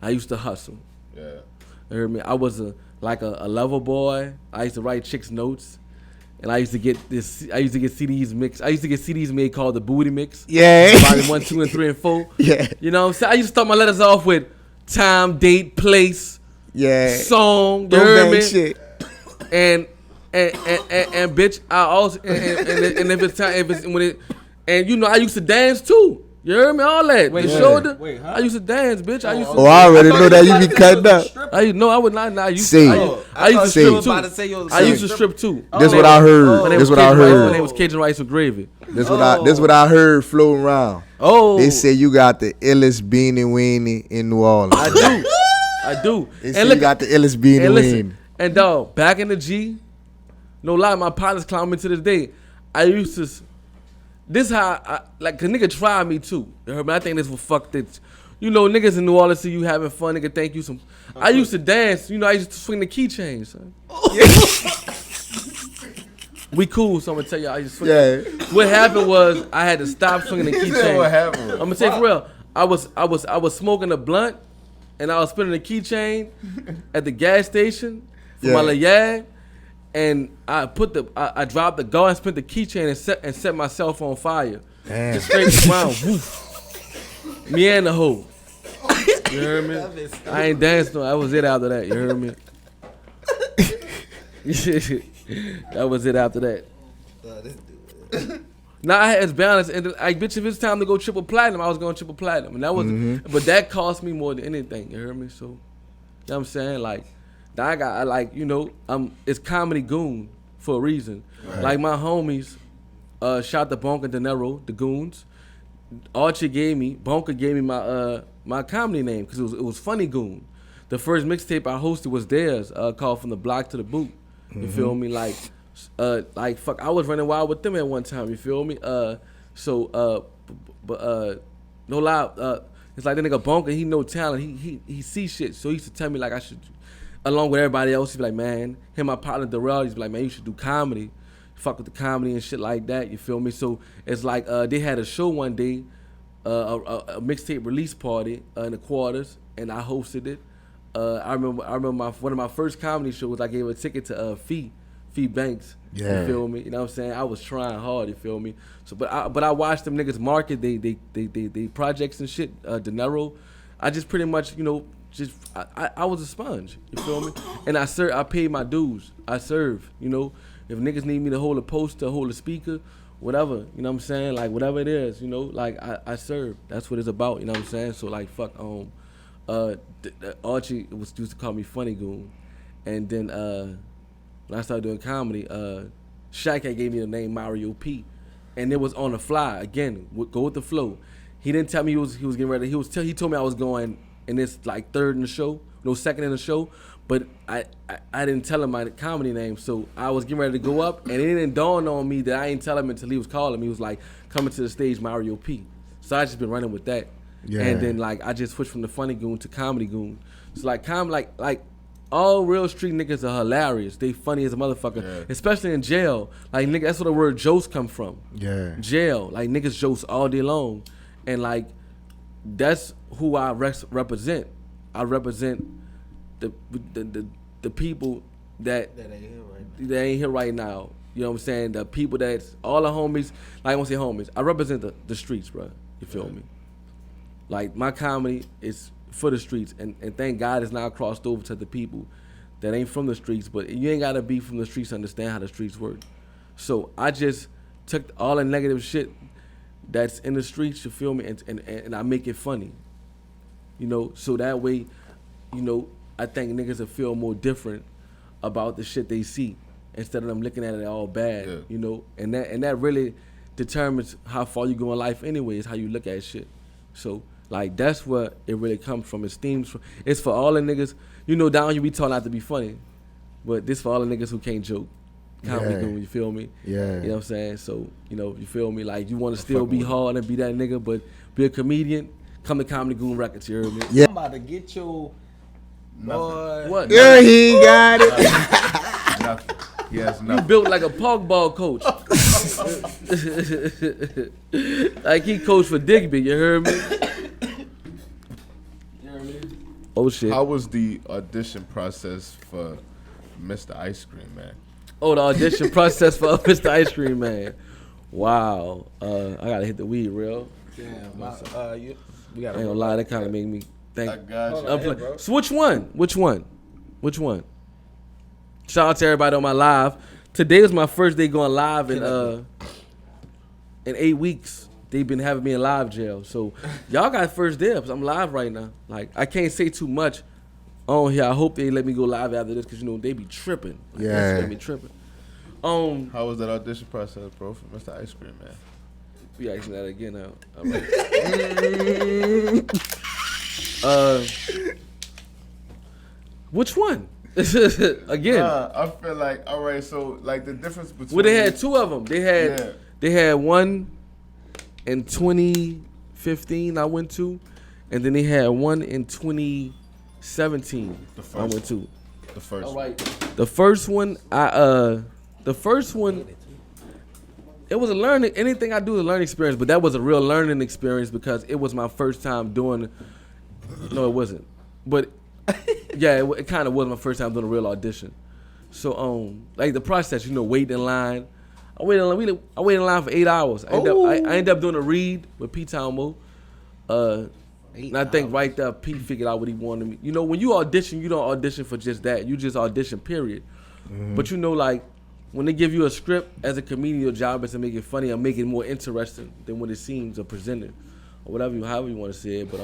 I used to hustle. Yeah. You heard me? I was a lover boy. I used to write chicks notes. And I used to get CDs mixed. I used to get CDs made called the Booty Mix. Yeah. Volume 1, 2, and 3, and 4. Yeah. You know what I'm saying? I used to start my letters off with time, date, place, Yeah. song, you Don't heard bang me? shit. And bitch, I also and if it's time, if it's when it, and you know I used to dance too. You heard me? All that. Wait, the yeah. shoulder. Wait, huh? I used to dance, bitch. I used to. Oh, I already know that you be cutting up. No, I would not. I used See. to. I used to See. strip about to too. say you was I used to strip too. This what I heard. My name This was what I Cajun rice. My heard. name was Cajun rice with gravy. This what I heard floating around. Oh, They say you got the illest beanie weenie in New Orleans. I do. They say you got the illest beanie And weenie. listen, and dog, back in the G, no lie, my partners clown me to this day. I used to, this how, cause nigga tried me too. You heard me? I think this was fucked it. You know, niggas in New Orleans see you having fun, nigga, thank you some. I used to dance, you know, I used to swing the keychain, son. We cool, so I'm gonna tell you, I used to swing. Yeah. What happened was, I had to stop swinging the keychain. What happened? I'm gonna tell you for real. I was smoking a blunt, and I was spinning the keychain at the gas station for my little yag, and I dropped the guard and spent the keychain and set my cell phone on fire. Damn. Just straight around, woof. Me and the hoe. You heard me? I ain't danced no. That was it after that. You heard me? That was it after that. Now I had balance, and bitch, if it's time to go triple platinum, I was going triple platinum, and that was, but that cost me more than anything. You heard me? So, you know what I'm saying? Like, it's Comedy Goon for a reason. Right. Like my homies, shout to Bonka De Niro, the Goons. Bonka gave me my comedy name because it was Funny Goon. The first mixtape I hosted was theirs, called From the Block to the Boot. You feel me? Like fuck, I was running wild with them at one time. You feel me? No lie. It's like that nigga Bonka. He no talent. He see shit. So he used to tell me like I should, along with everybody else. He'd be like, man, him and my partner Darrell. He'd be like, man, you should do comedy. Fuck with the comedy and shit like that. You feel me? So it's like they had a show one day, a mixtape release party in the Quarters, and I hosted it. I remember one of my first comedy shows. I gave a ticket to Fee Banks. Yeah. You feel me? You know what I'm saying? I was trying hard. You feel me? So, but I watched them niggas market they projects and shit. De Niro. I just pretty much I was a sponge. You feel me? And I paid my dues. I serve. You know, if niggas need me to hold a poster, hold a speaker, whatever. You know what I'm saying? Like whatever it is. You know, like I serve. That's what it's about. You know what I'm saying? So like fuck. Archie used to call me Funny Goon, and then when I started doing comedy, Shaq had gave me the name Mario P, and it was on the fly again. Go with the flow. He didn't tell me he was getting ready. He told me I was going in this like third in the show, no second in the show, but I didn't tell him my comedy name, so I was getting ready to go up, and it didn't dawn on me that I didn't tell him until he was calling me. He was like, coming to the stage, Mario P. So I just been running with that. Yeah. And then like I just switched from the Funny Goon to Comedy Goon. So like like all real street niggas are hilarious. They funny as a motherfucker, especially in jail. Like nigga, that's where the word jokes come from. Yeah. Jail, like niggas jokes all day long, and like that's who I represent. I represent the people that ain't here right now. You know what I'm saying? The people that's all the homies. Like I won't say homies. I represent the streets, bro. You feel me? Like my comedy is for the streets, and thank God it's now crossed over to the people that ain't from the streets, but you ain't gotta be from the streets to understand how the streets work. So I just took all the negative shit that's in the streets, you feel me, and I make it funny. You know, so that way, you know, I think niggas will feel more different about the shit they see instead of them looking at it all bad, you know, and that really determines how far you go in life anyway, is how you look at shit. So like that's where it really comes from. It steams from. It's for all the niggas. You know, down you be taught not to be funny, but this for all the niggas who can't joke. Comedy Goon, you feel me? Yeah. You know what I'm saying? So you know, you feel me? Like you want to still be hard and be that nigga, but be a comedian. Come to Comedy Goon Records. You heard me? Yeah. I'm about to get your boy. What? Yeah, he got it. Nothing. He has nothing. You built like a pog ball coach. Like he coached for Digby. You heard me? Oh shit! How was the audition process for Mr. Ice Cream, man? Oh, the audition process for Mr. Ice Cream Man. Wow. I gotta hit the weed real. Damn, we I gotta ain't gonna lie, that kind of made me think. I got you. Hold on. bro. So which one? Shout out to everybody on my live. Today is my first day going live in 8 weeks. They've been having me in live jail. So y'all got first dibs. I'm live right now. Like, I can't say too much on here. I hope they let me go live after this because, you know, they be tripping. Like, Yeah. They be tripping. How was that audition process, bro, for Mr. Ice Cream Man? We asking that again now. All right. Which one? Again. I feel like, all right, so like the difference between. Well, they had two of them. They had one in 2015 I went to, and then they had one in 2017 I went to. The first. All right. The first one, it was a learning. Anything I do is a learning experience, but that was a real learning experience because it was my first time doing. No, it wasn't. But yeah, it kind of was my first time doing a real audition. So like the process, you know, waiting in line. I waited in line for 8 hours. I ended up doing a read with P. Townmo. And I think right there, P figured out what he wanted me. You know, when you audition, you don't audition for just that. You just audition, period. Mm-hmm. But you know, like, when they give you a script as a comedian, your job is to make it funny or make it more interesting than what it seems or presented. Or whatever, however you want to say it. But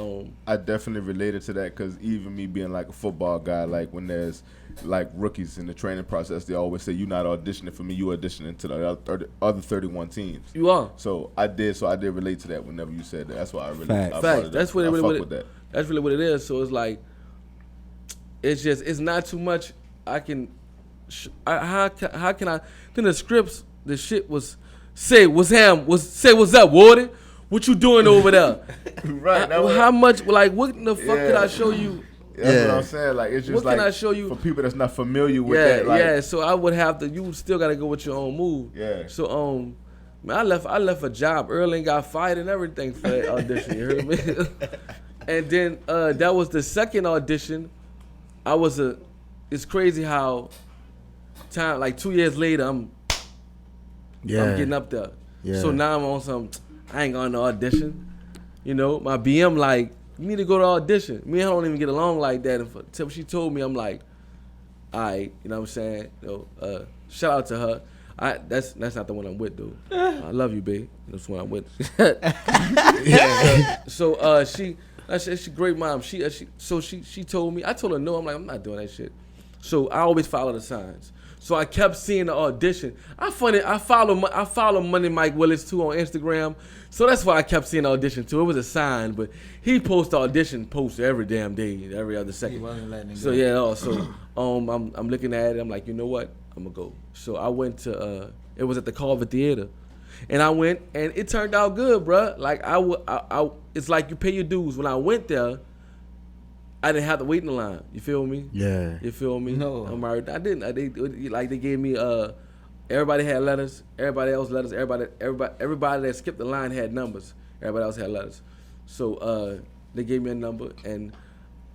I definitely related to that because even me being like a football guy, like when there's like rookies in the training process, they always say you're not auditioning for me, you auditioning to the other 31 teams. You are. So I did relate to that whenever you said that. That's why I really Facts. That's what that's really what it is. So it's like, it's not too much. How can I? Then the scripts, the shit was say what's up, Warden. What you doing over there? Right. How much? Like, what the fuck can I show you? That's what I'm saying. Like, it's just what like, can I show you? For people that's not familiar with that. Like, So I would have to. You still got to go with your own move. Yeah. So man, I left a job early and got fired and everything for that audition. You heard me? And then that was the second audition. It's crazy how time, like 2 years later, I'm getting up there. Yeah. So now I'm on some. I ain't going to audition. You know, my BM like, you need to go to audition. Me and her don't even get along like that. Until she told me, I'm like, all right, you know what I'm saying? You know, shout out to her. That's not the one I'm with, dude. I love you, babe. That's the one I'm with. So she great mom. She told me. I told her no. I'm like, I'm not doing that shit. So I always follow the signs. So I kept seeing the audition. I follow Money Mike Willis too on Instagram. So that's why I kept seeing the audition too. It was a sign, but he posts the audition post every damn day, every other second. He wasn't letting it So go. yeah, I'm looking at it. I'm like, you know what? I'm gonna go. So I went to it was at the Culver Theater, and I went, and it turned out good, bruh. Like it's like you pay your dues. When I went there, I didn't have to wait in the line. You feel me? Yeah. You feel me? No. I'm alright. I didn't. They gave me everybody had letters. Everybody else letters. Everybody that skipped the line had numbers. Everybody else had letters. So they gave me a number, and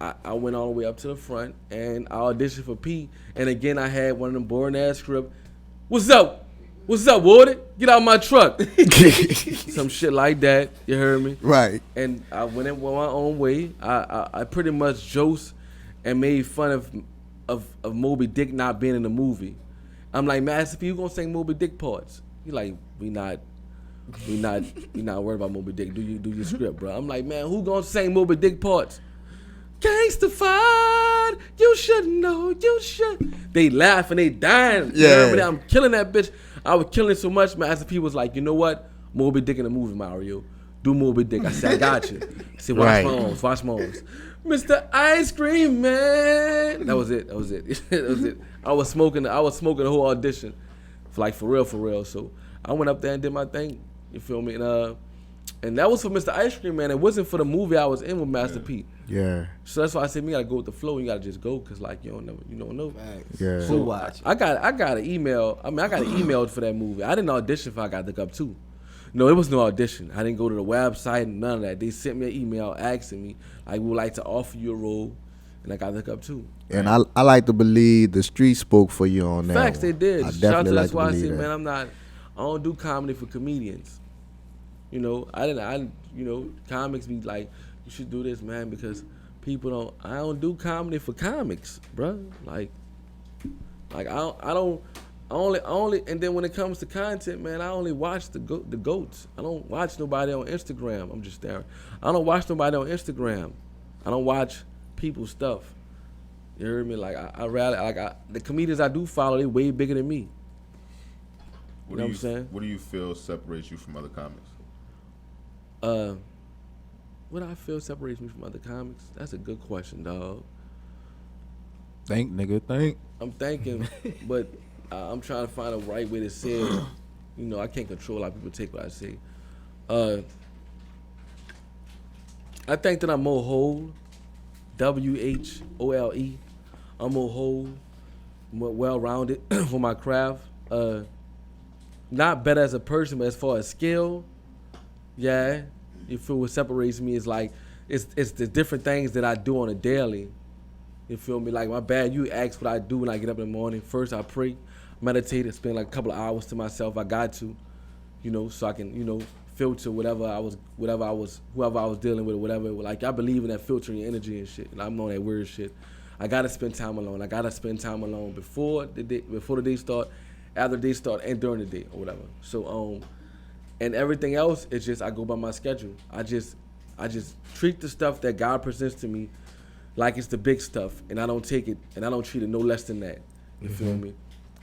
I went all the way up to the front, and I auditioned for P. And again, I had one of them boring ass script. What's up? What's up, Warden? Get out of my truck. Some shit like that. You heard me? Right. And I went in my own way. I pretty much joked and made fun of Moby Dick not being in the movie. I'm like, Master P, you gonna sing Moby Dick parts? He like, we not worried about Moby Dick. Do your script, bro. I'm like, man, who gonna sing Moby Dick parts? Gangstafied, you should know, you should. They laugh and they dying. Yeah. You know what I mean? I'm killing that bitch. I was killing it so much, Master P was like, you know what? Moby Dick in the movie, Mario. Do Moby Dick. I said, I got you. I said, watch my arms. Mr. Ice Cream Man. That was it. That was it. I was smoking the whole audition. For real. So I went up there and did my thing. You feel me? And that was for Mr. Ice Cream Man. It wasn't for the movie I was in with Master P. Yeah. So that's why I said you gotta go with the flow. You gotta just go, cause like you don't know. Yeah. Who watch? I got an email. I got emailed for that movie. I didn't audition for I Got the Cup too. No, it was no audition. I didn't go to the website and none of that. They sent me an email asking me, like, we would like to offer you a role. and I got the hookup too. And I like to believe the street spoke for you on that. Facts, one. they did. I Shout out definitely to like that's to why I believe say, that. man, I don't do comedy for comedians. You know, comics be like, you should do this, man, because I don't do comedy for comics, bruh. Like I only, and then when it comes to content, man, I only watch the goats. I don't watch nobody on Instagram. I'm just staring. I don't watch nobody on Instagram. I don't watch people's stuff. You heard me? Like I rather the comedians I do follow, they way bigger than me. You know what I'm saying? What do you feel separates you from other comics? What I feel separates me from other comics? That's a good question, dog. Think, nigga, think. I'm thinking, but I'm trying to find a right way to say it. You know, I can't control how people take what I say. I think that I'm more whole. WHOLE. I'm more whole, more well-rounded for my craft. Not better as a person, but as far as skill, yeah. You feel what separates me is like it's the different things that I do on a daily. You feel me? Like my bad. You ask what I do when I get up in the morning. First, I pray, meditate, and spend like a couple of hours to myself. I got to, you know, so I can, you know, filter whoever I was dealing with, or whatever. Like I believe in that filtering energy and shit. And I'm on that weird shit. I gotta spend time alone. I gotta spend time alone before the day start, after the day start, and during the day or whatever. So and everything else is just I go by my schedule. I just treat the stuff that God presents to me like it's the big stuff, and I don't take it and I don't treat it no less than that. You feel me?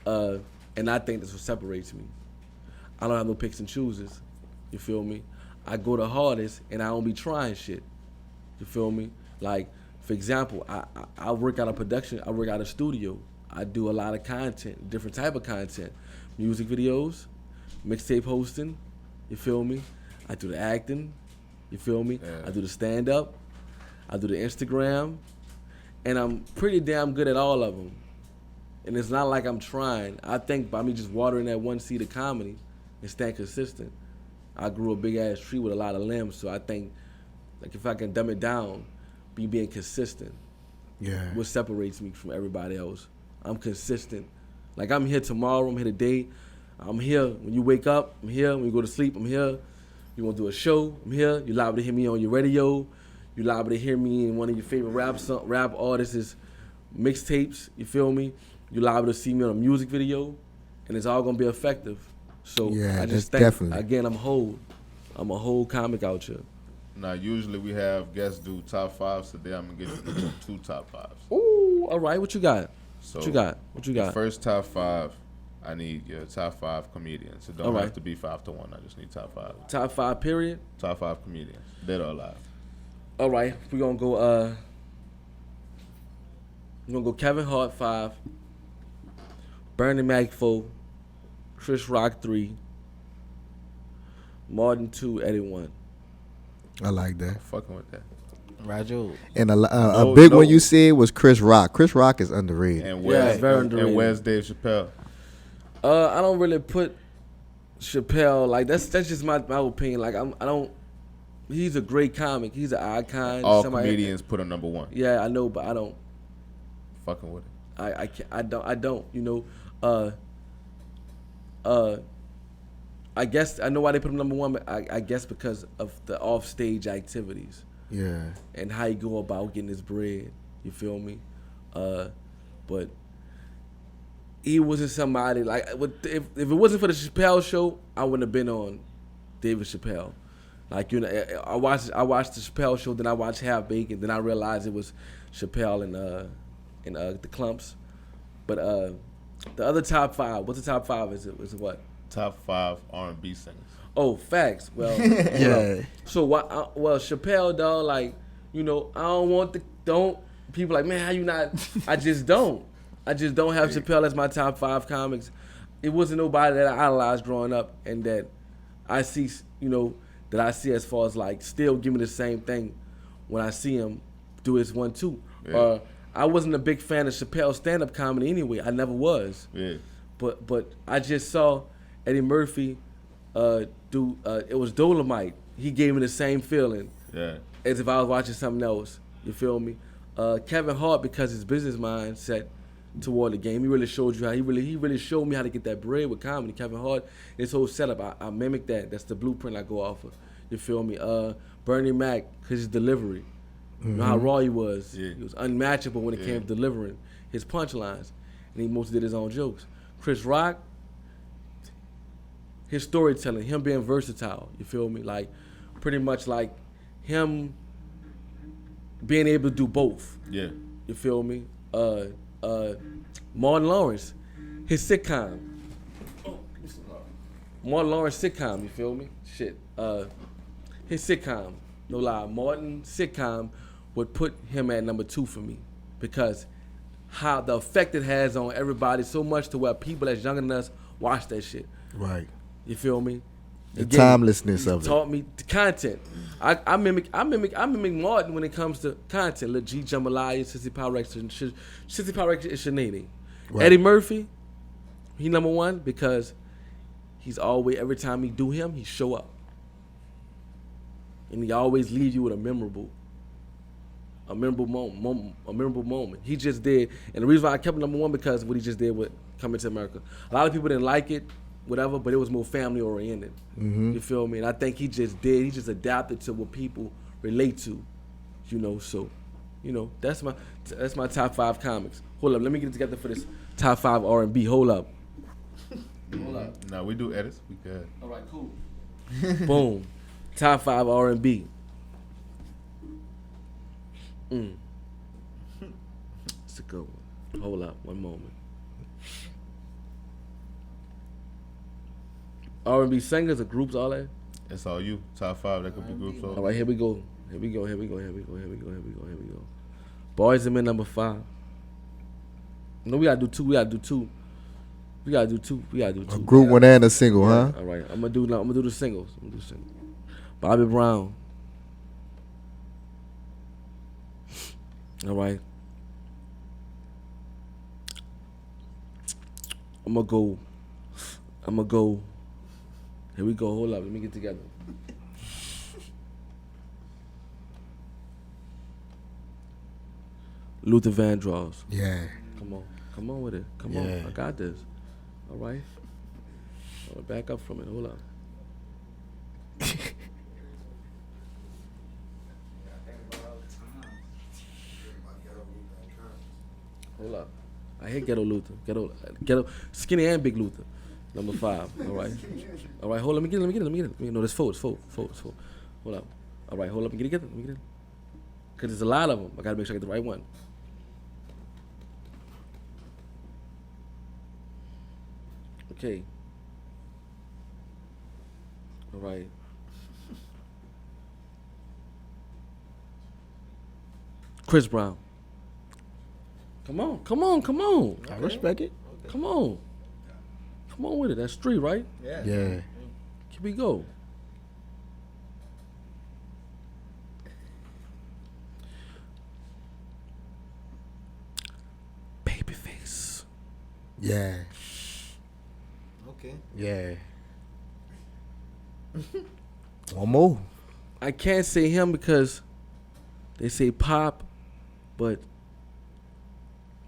And I think that's what separates me. I don't have no picks and chooses. You feel me? I go the hardest and I don't be trying shit. You feel me? Like, for example, I work out of production, I work out of studio. I do a lot of content, different type of content. Music videos, mixtape hosting, you feel me? I do the acting, you feel me? Yeah. I do the stand-up, I do the Instagram, and I'm pretty damn good at all of them. And it's not like I'm trying. I think by me just watering that one seed of comedy and staying consistent, I grew a big-ass tree with a lot of limbs, so I think, like, if I can dumb it down, being consistent. Yeah. What separates me from everybody else. I'm consistent. Like, I'm here tomorrow, I'm here today. I'm here when you wake up, I'm here. When you go to sleep, I'm here. You want to do a show, I'm here. You're liable to hear me on your radio. You're liable to hear me in one of your favorite rap artists' mixtapes, you feel me? You're liable to see me on a music video, and it's all going to be effective. So Yeah, I just that's think, definitely. again, I'm a whole comic out here. Now, usually we have guests do top fives. Today I'm going to get you 2 top fives. Ooh, all right, what you got? So What you got? The first top 5, I need your top 5 comedians. It don't All right. have to be 5 to 1. I just need top 5. Top 5, period? Top 5 comedians, dead or alive. All right, we're going to go Kevin Hart 5, Bernie Mac 4, Chris Rock 3, Martin 2, Eddie 1. I like that. Fucking with that. Roger. And a big one you said was Chris Rock. Chris Rock is underrated. And Yeah, it's very underrated. And where's Dave Chappelle? I don't really put Chappelle, like, that's just my opinion. Like, I don't, he's a great comic. He's an icon. All comedians put him number 1. Yeah, I know, but I don't. Fucking with it. I can't, I don't, you know. I guess I know why they put him number 1, but I guess because of the off-stage activities. Yeah. And how you go about getting his bread. You feel me? But he wasn't somebody like if it wasn't for the Chappelle show, I wouldn't have been on David Chappelle. Like, you know, I watched the Chappelle show, then I watched Half Baked, and then I realized it was Chappelle and the Clumps. But the other top 5, what's the top 5? Is it what? Top 5 R&B singers. Oh, facts. Well, Yeah. So Chappelle, dog, like, you know, I don't people like, man, how you not? I just don't have Chappelle as my top 5 comics. It wasn't nobody that I idolized growing up, and that I see, you know, that I see as far as like still give me the same thing when I see him do his 1-2. Yeah. I wasn't a big fan of Chappelle's stand-up comedy anyway. I never was. Yeah. But I just saw Eddie Murphy do it was Dolomite. He gave me the same feeling Yeah. as if I was watching something else. You feel me? Kevin Hart, because his business mindset toward the game, he really showed you how he really showed me how to get that bread with comedy. Kevin Hart, his whole setup, I mimic that. That's the blueprint I go off of. You feel me? Bernie Mac, his delivery. You know how raw he was. Yeah. He was unmatchable when it came to delivering his punchlines, and he mostly did his own jokes. Chris Rock, his storytelling, him being versatile. You feel me? Like pretty much like him being able to do both. Yeah. You feel me? Martin Lawrence, his sitcom. Martin Lawrence sitcom, you feel me? Shit. His sitcom, no lie. Martin's sitcom would put him at number 2 for me because how the effect it has on everybody so much to where people that's younger than us watch that shit. Right. You feel me? The timelessness of it. Taught me the content. I mimic Martin when it comes to content. Lil G Jambalaya, Sissy Pyrex, Sissy Pyrex is Sinead. Right. Eddie Murphy, he number 1 because he's always, every time he do him, he show up. And he always leave you with a memorable moment. He just did, and the reason why I kept him number 1 because of what he just did with Coming to America. A lot of people didn't like it, whatever, but it was more family oriented. You feel me? And I think he just adapted to what people relate to, you know. So, you know, that's my top 5 comics. Hold up, let me get it together for this top 5 R&B. Hold up. No, we do edits. We good. All right, cool. Boom. Top 5 R&B. It's a good one. Hold up, one moment. R&B singers or groups, all that? It's all you. Top 5. That could be groups. All right, here we go. Boys and Men number 5. No, we gotta do two. A group one and a single, huh? All right, I'm gonna do the singles. Bobby Brown. All right. I'm gonna go. Here we go. Hold up. Let me get together. Luther Vandross. Yeah. Come on with it. Come on. I got this. All right. Back up from it. Hold up. Hold up. I hate Ghetto Luther. Ghetto, Skinny and Big Luther. Number 5. All right. Hold on. Let me get it. No, there's 4. It's 4. Hold up. All right. Hold up. Let me get it. Because there's a lot of them. I got to make sure I get the right one. Okay. All right. Chris Brown. Come on. I respect it. Come on with it. That's 3, right? Yeah. Here we go. Babyface. Yeah. Okay. Yeah. One more. I can't say him because they say pop, but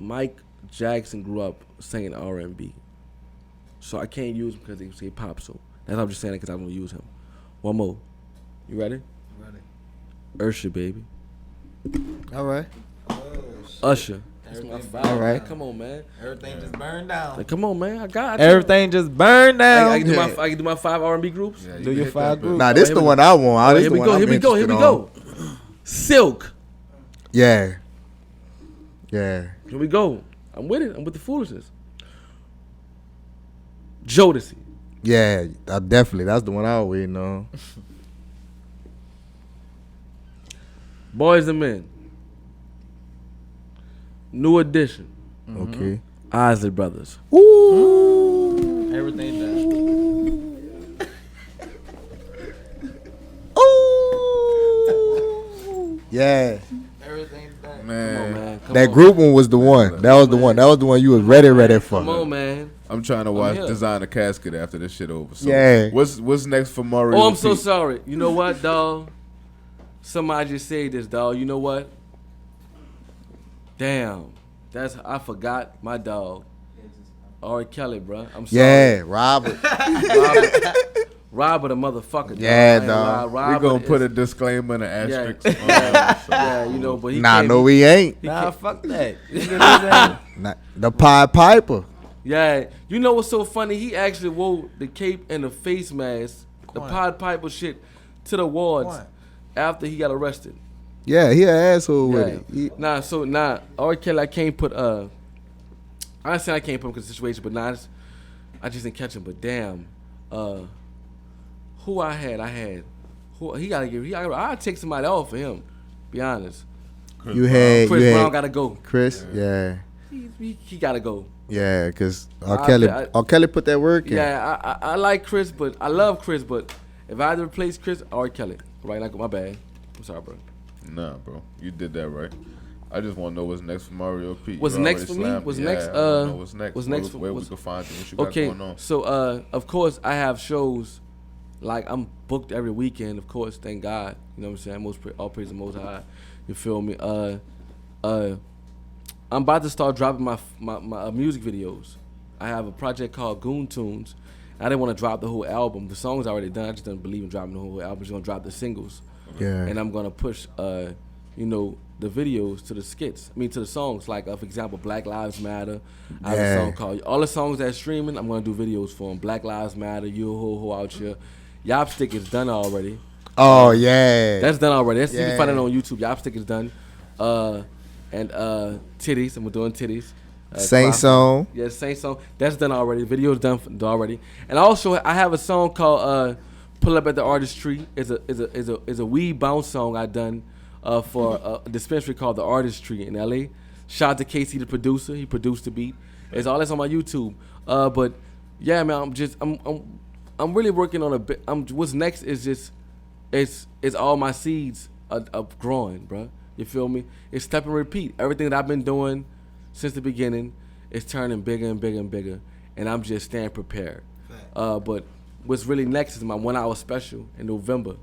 Mike Jackson grew up singing R&B. So I can't use him because they say pop. So that's why I'm just saying it because I don't use him. One more. You ready? Ready. Usher, baby. All right. Usher. That's my Everything 5. All right. Come on, man. Everything just burned down. Like, come on, man. I got Everything just burned down. I can do my 5 R&B groups. Yeah, Do you your hit 5 that, groups. Nah, this here the we one I want. This Here the we one go. I'm Here we interested go. on. Silk. Yeah. Here we go. I'm with it. I'm with the foolishness. Jodeci. Yeah, definitely. That's the one I always know. Boys and Men. New Edition. Okay. Isley Brothers. Ooh. Everything done. Ooh. Yeah. Everything done. Man, Come on, man. Come That on. group one was the one. That was the one. That was the one you was ready for. Come on, man. I'm trying to watch here. Design a Casket after this shit over. So Yeah. What's next for Mario? Oh, I'm so Pete? sorry. You know what, dog? Somebody just said this, dog. You know what? Damn. I forgot my dog. R. Kelly, bro. I'm sorry. Yeah, Robert. Robert a motherfucker. Yeah, dog. dog. We're going to put a disclaimer and an asterisk on Yeah, you know, but he Nah, can't no, be- we ain't. Nah, fuck that. You know what I'm saying? Nah, the Pied Piper. Yeah, you know what's so funny? He actually wore the cape and the face mask, the Quan. Pied Piper shit, to the wards Quan. after he got arrested. Yeah, he an asshole with Yeah. it. He- R. Kelly, I can't put I understand I can't put him in the situation, but I just didn't catch him. But damn, who I had who he gotta give. I'll take somebody off for him. Be honest. you had Chris Brown gotta go. Chris, yeah. He gotta go. Yeah, because I- R. Kelly put that work in. Yeah, I like Chris, but I love Chris, but if I had to replace Chris, R. Kelly. Right, like my bad. I'm sorry, bro. Nah, bro. You did that right. I just want to know what's next for Mario P. What's You next already for me? slammed What's me. next? Yeah, I wanna know what's next? What's next? Where we what's- can find you? What you got Okay, going on? so of course I have shows, like I'm booked every weekend. Of course, thank God. You know what I'm saying? All praise the Most High. You feel me? I'm about to start dropping my music videos. I have a project called Goon Tunes. I didn't want to drop the whole album. The song's already done. I just don't believe in dropping the whole album. I'm just gonna drop the singles. Yeah. And I'm gonna push, the videos to the skits. To the songs. Like, for example, Black Lives Matter. I have a song called, all the songs that's streaming, I'm gonna do videos for them. Black Lives Matter, You Ho Out Here. Yopstick is done already. Oh, yeah. That's done already. You Yeah. can find it on YouTube. Yopstick is done. And Titties. I'm doing Titties. Saint Prophet. Song. Yeah, Saint Song. That's done already. Video's done already. And also, I have a song called "Pull Up at the Artistry." It's a weed bounce song I done for a dispensary called the Artistry in LA. Shout out to Casey, the producer. He produced the beat. It's all that's on my YouTube. But yeah, man, I'm really working on a bit. What's next is just it's all my seeds are growing, bro. You feel me? It's step and repeat. Everything that I've been doing since the beginning is turning bigger and bigger and bigger, and I'm just staying prepared. But what's really next is my 1 hour special in November.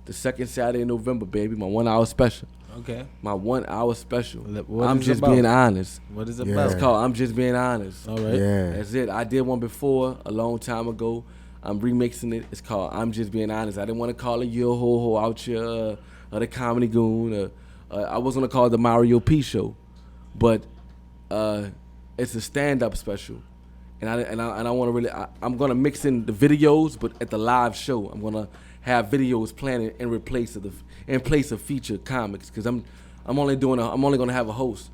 The second Saturday in November, baby. My 1 hour special. Okay. My 1 hour special. What I'm is it just about? being honest. What is it Yeah. about? It's called I'm Just Being Honest. All right. Yeah. That's it. I did one before a long time ago. I'm remixing it. It's called I'm Just Being Honest. I didn't want to call it Yo Ho Ho Out Here or the Comedy Goon. I was going to call it the Mario P Show. But it's a stand-up special. And I want to really, I'm going to mix in the videos, but at the live show, I'm going to have videos planned in place of featured comics. Because I'm only going to have a host.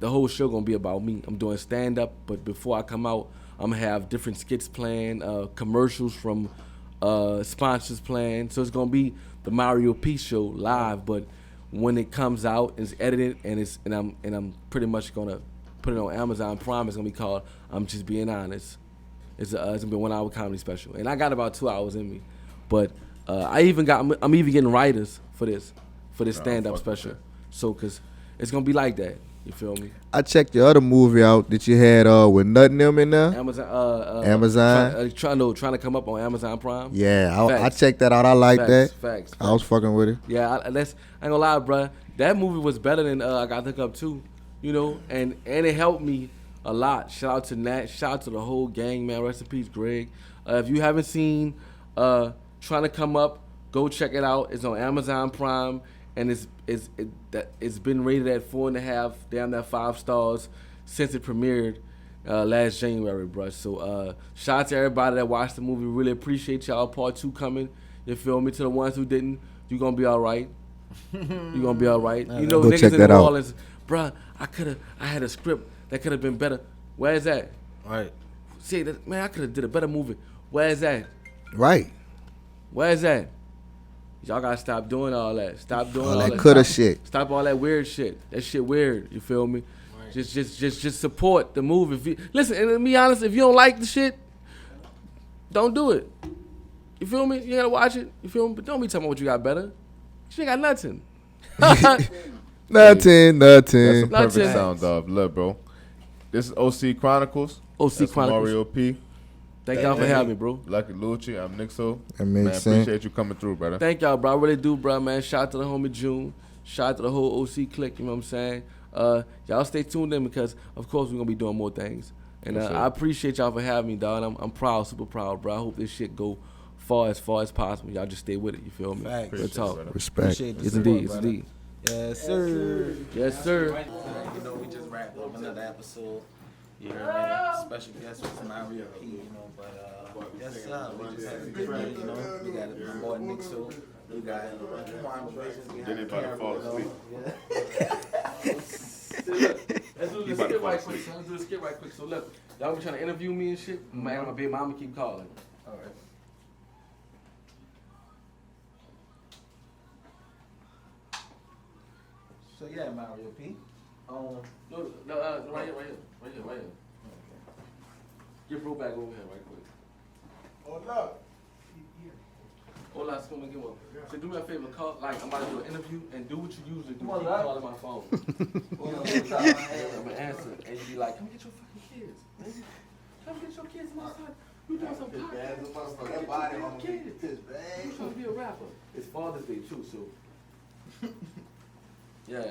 The whole show going to be about me. I'm doing stand-up, but before I come out, I'm going to have different skits planned, commercials from sponsors planned. So it's going to be the Mario P Show live, but when it comes out, it's edited, and I'm pretty much going to put it on Amazon Prime. It's going to be called I'm Just Being Honest. It's going to be a 1 hour comedy special. And I got about 2 hours in me. But I'm even getting writers for this stand-up fuck special. that. So, because it's going to be like that. You feel me? I checked your other movie out that you had with Nothing Them in there. Amazon. Amazon? Trying to come up on Amazon Prime. Yeah, I Facts. checked that out. I like that. Facts. I was fucking with it. Yeah, I ain't gonna lie, bruh. That movie was better than I Got Hooked Up too, and it helped me a lot. Shout out to Nat. Shout out to the whole gang, man. Rest in peace, Greg. If you haven't seen Trying to Come Up, go check it out. It's on Amazon Prime, and it's been rated at 4.5, damn near 5 stars since it premiered last January, bruh. So shout out to everybody that watched the movie. Really appreciate y'all. Part 2 coming. You feel me? To the ones who didn't, you gonna be all right. You gonna be all right. You know, Go niggas check in that New out. Orleans, bruh, I had a script that could have been better. Where is that? Right. See, man, I could have did a better movie. Where is that? Right. Where is that? Y'all gotta stop doing all that. Stop doing All all that that. coulda Stop- shit. Stop all that weird shit. That shit weird. You feel me? Just support the movie. Listen, and to be honest, if you don't like the shit, don't do it. You feel me? You gotta watch it. You feel me? But don't be talking about what you got better. You ain't got nothing. Nothing. That's a perfect Nothing. sound off. Look, bro. This is OC Chronicles. OC That's Chronicles. Mario P. Thank y'all for having me, bro. Lucky Lucci. I'm Nixo. That makes Man, sense. appreciate you coming through, brother. Thank y'all, bro. I really do, bro, man. Shout out to the homie June. Shout out to the whole OC clique, you know what I'm saying? Y'all stay tuned in because, of course, we're going to be doing more things. And Yes, sir. I appreciate y'all for having me, dog. I'm proud, super proud, bro. I hope this shit go far as possible. Y'all just stay with it, you feel me? Facts. Real talk. Brother. Respect. Appreciate the Yes, support, indeed. Yes, brother. indeed. Yes, sir. Yes, sir. You know, we just wrapped up another episode. You heard me? Special guest was Mario P, you know, but yes, sir. We just had a good day, you know. We got my boy Nick Show. We got Juan Visions. We Then they had about to fall Karen, you know. Let's do He this about to skit fall right quick, asleep. son. Let's do this skit right quick. So look, y'all be trying to interview me and shit. Man, my baby mama keep calling. All right. So yeah, Mario P. No, right here. Get bro back over here right quick. Hola, it's gonna get one. So do me a favor, call, like, I'm about to do an interview and do what you usually do. Keep calling my phone. I'm gonna answer and you be like, come get your fucking kids. Man. Come get your kids my son. You doing some podcast. You trying to be a rapper. It's Father's Day too, so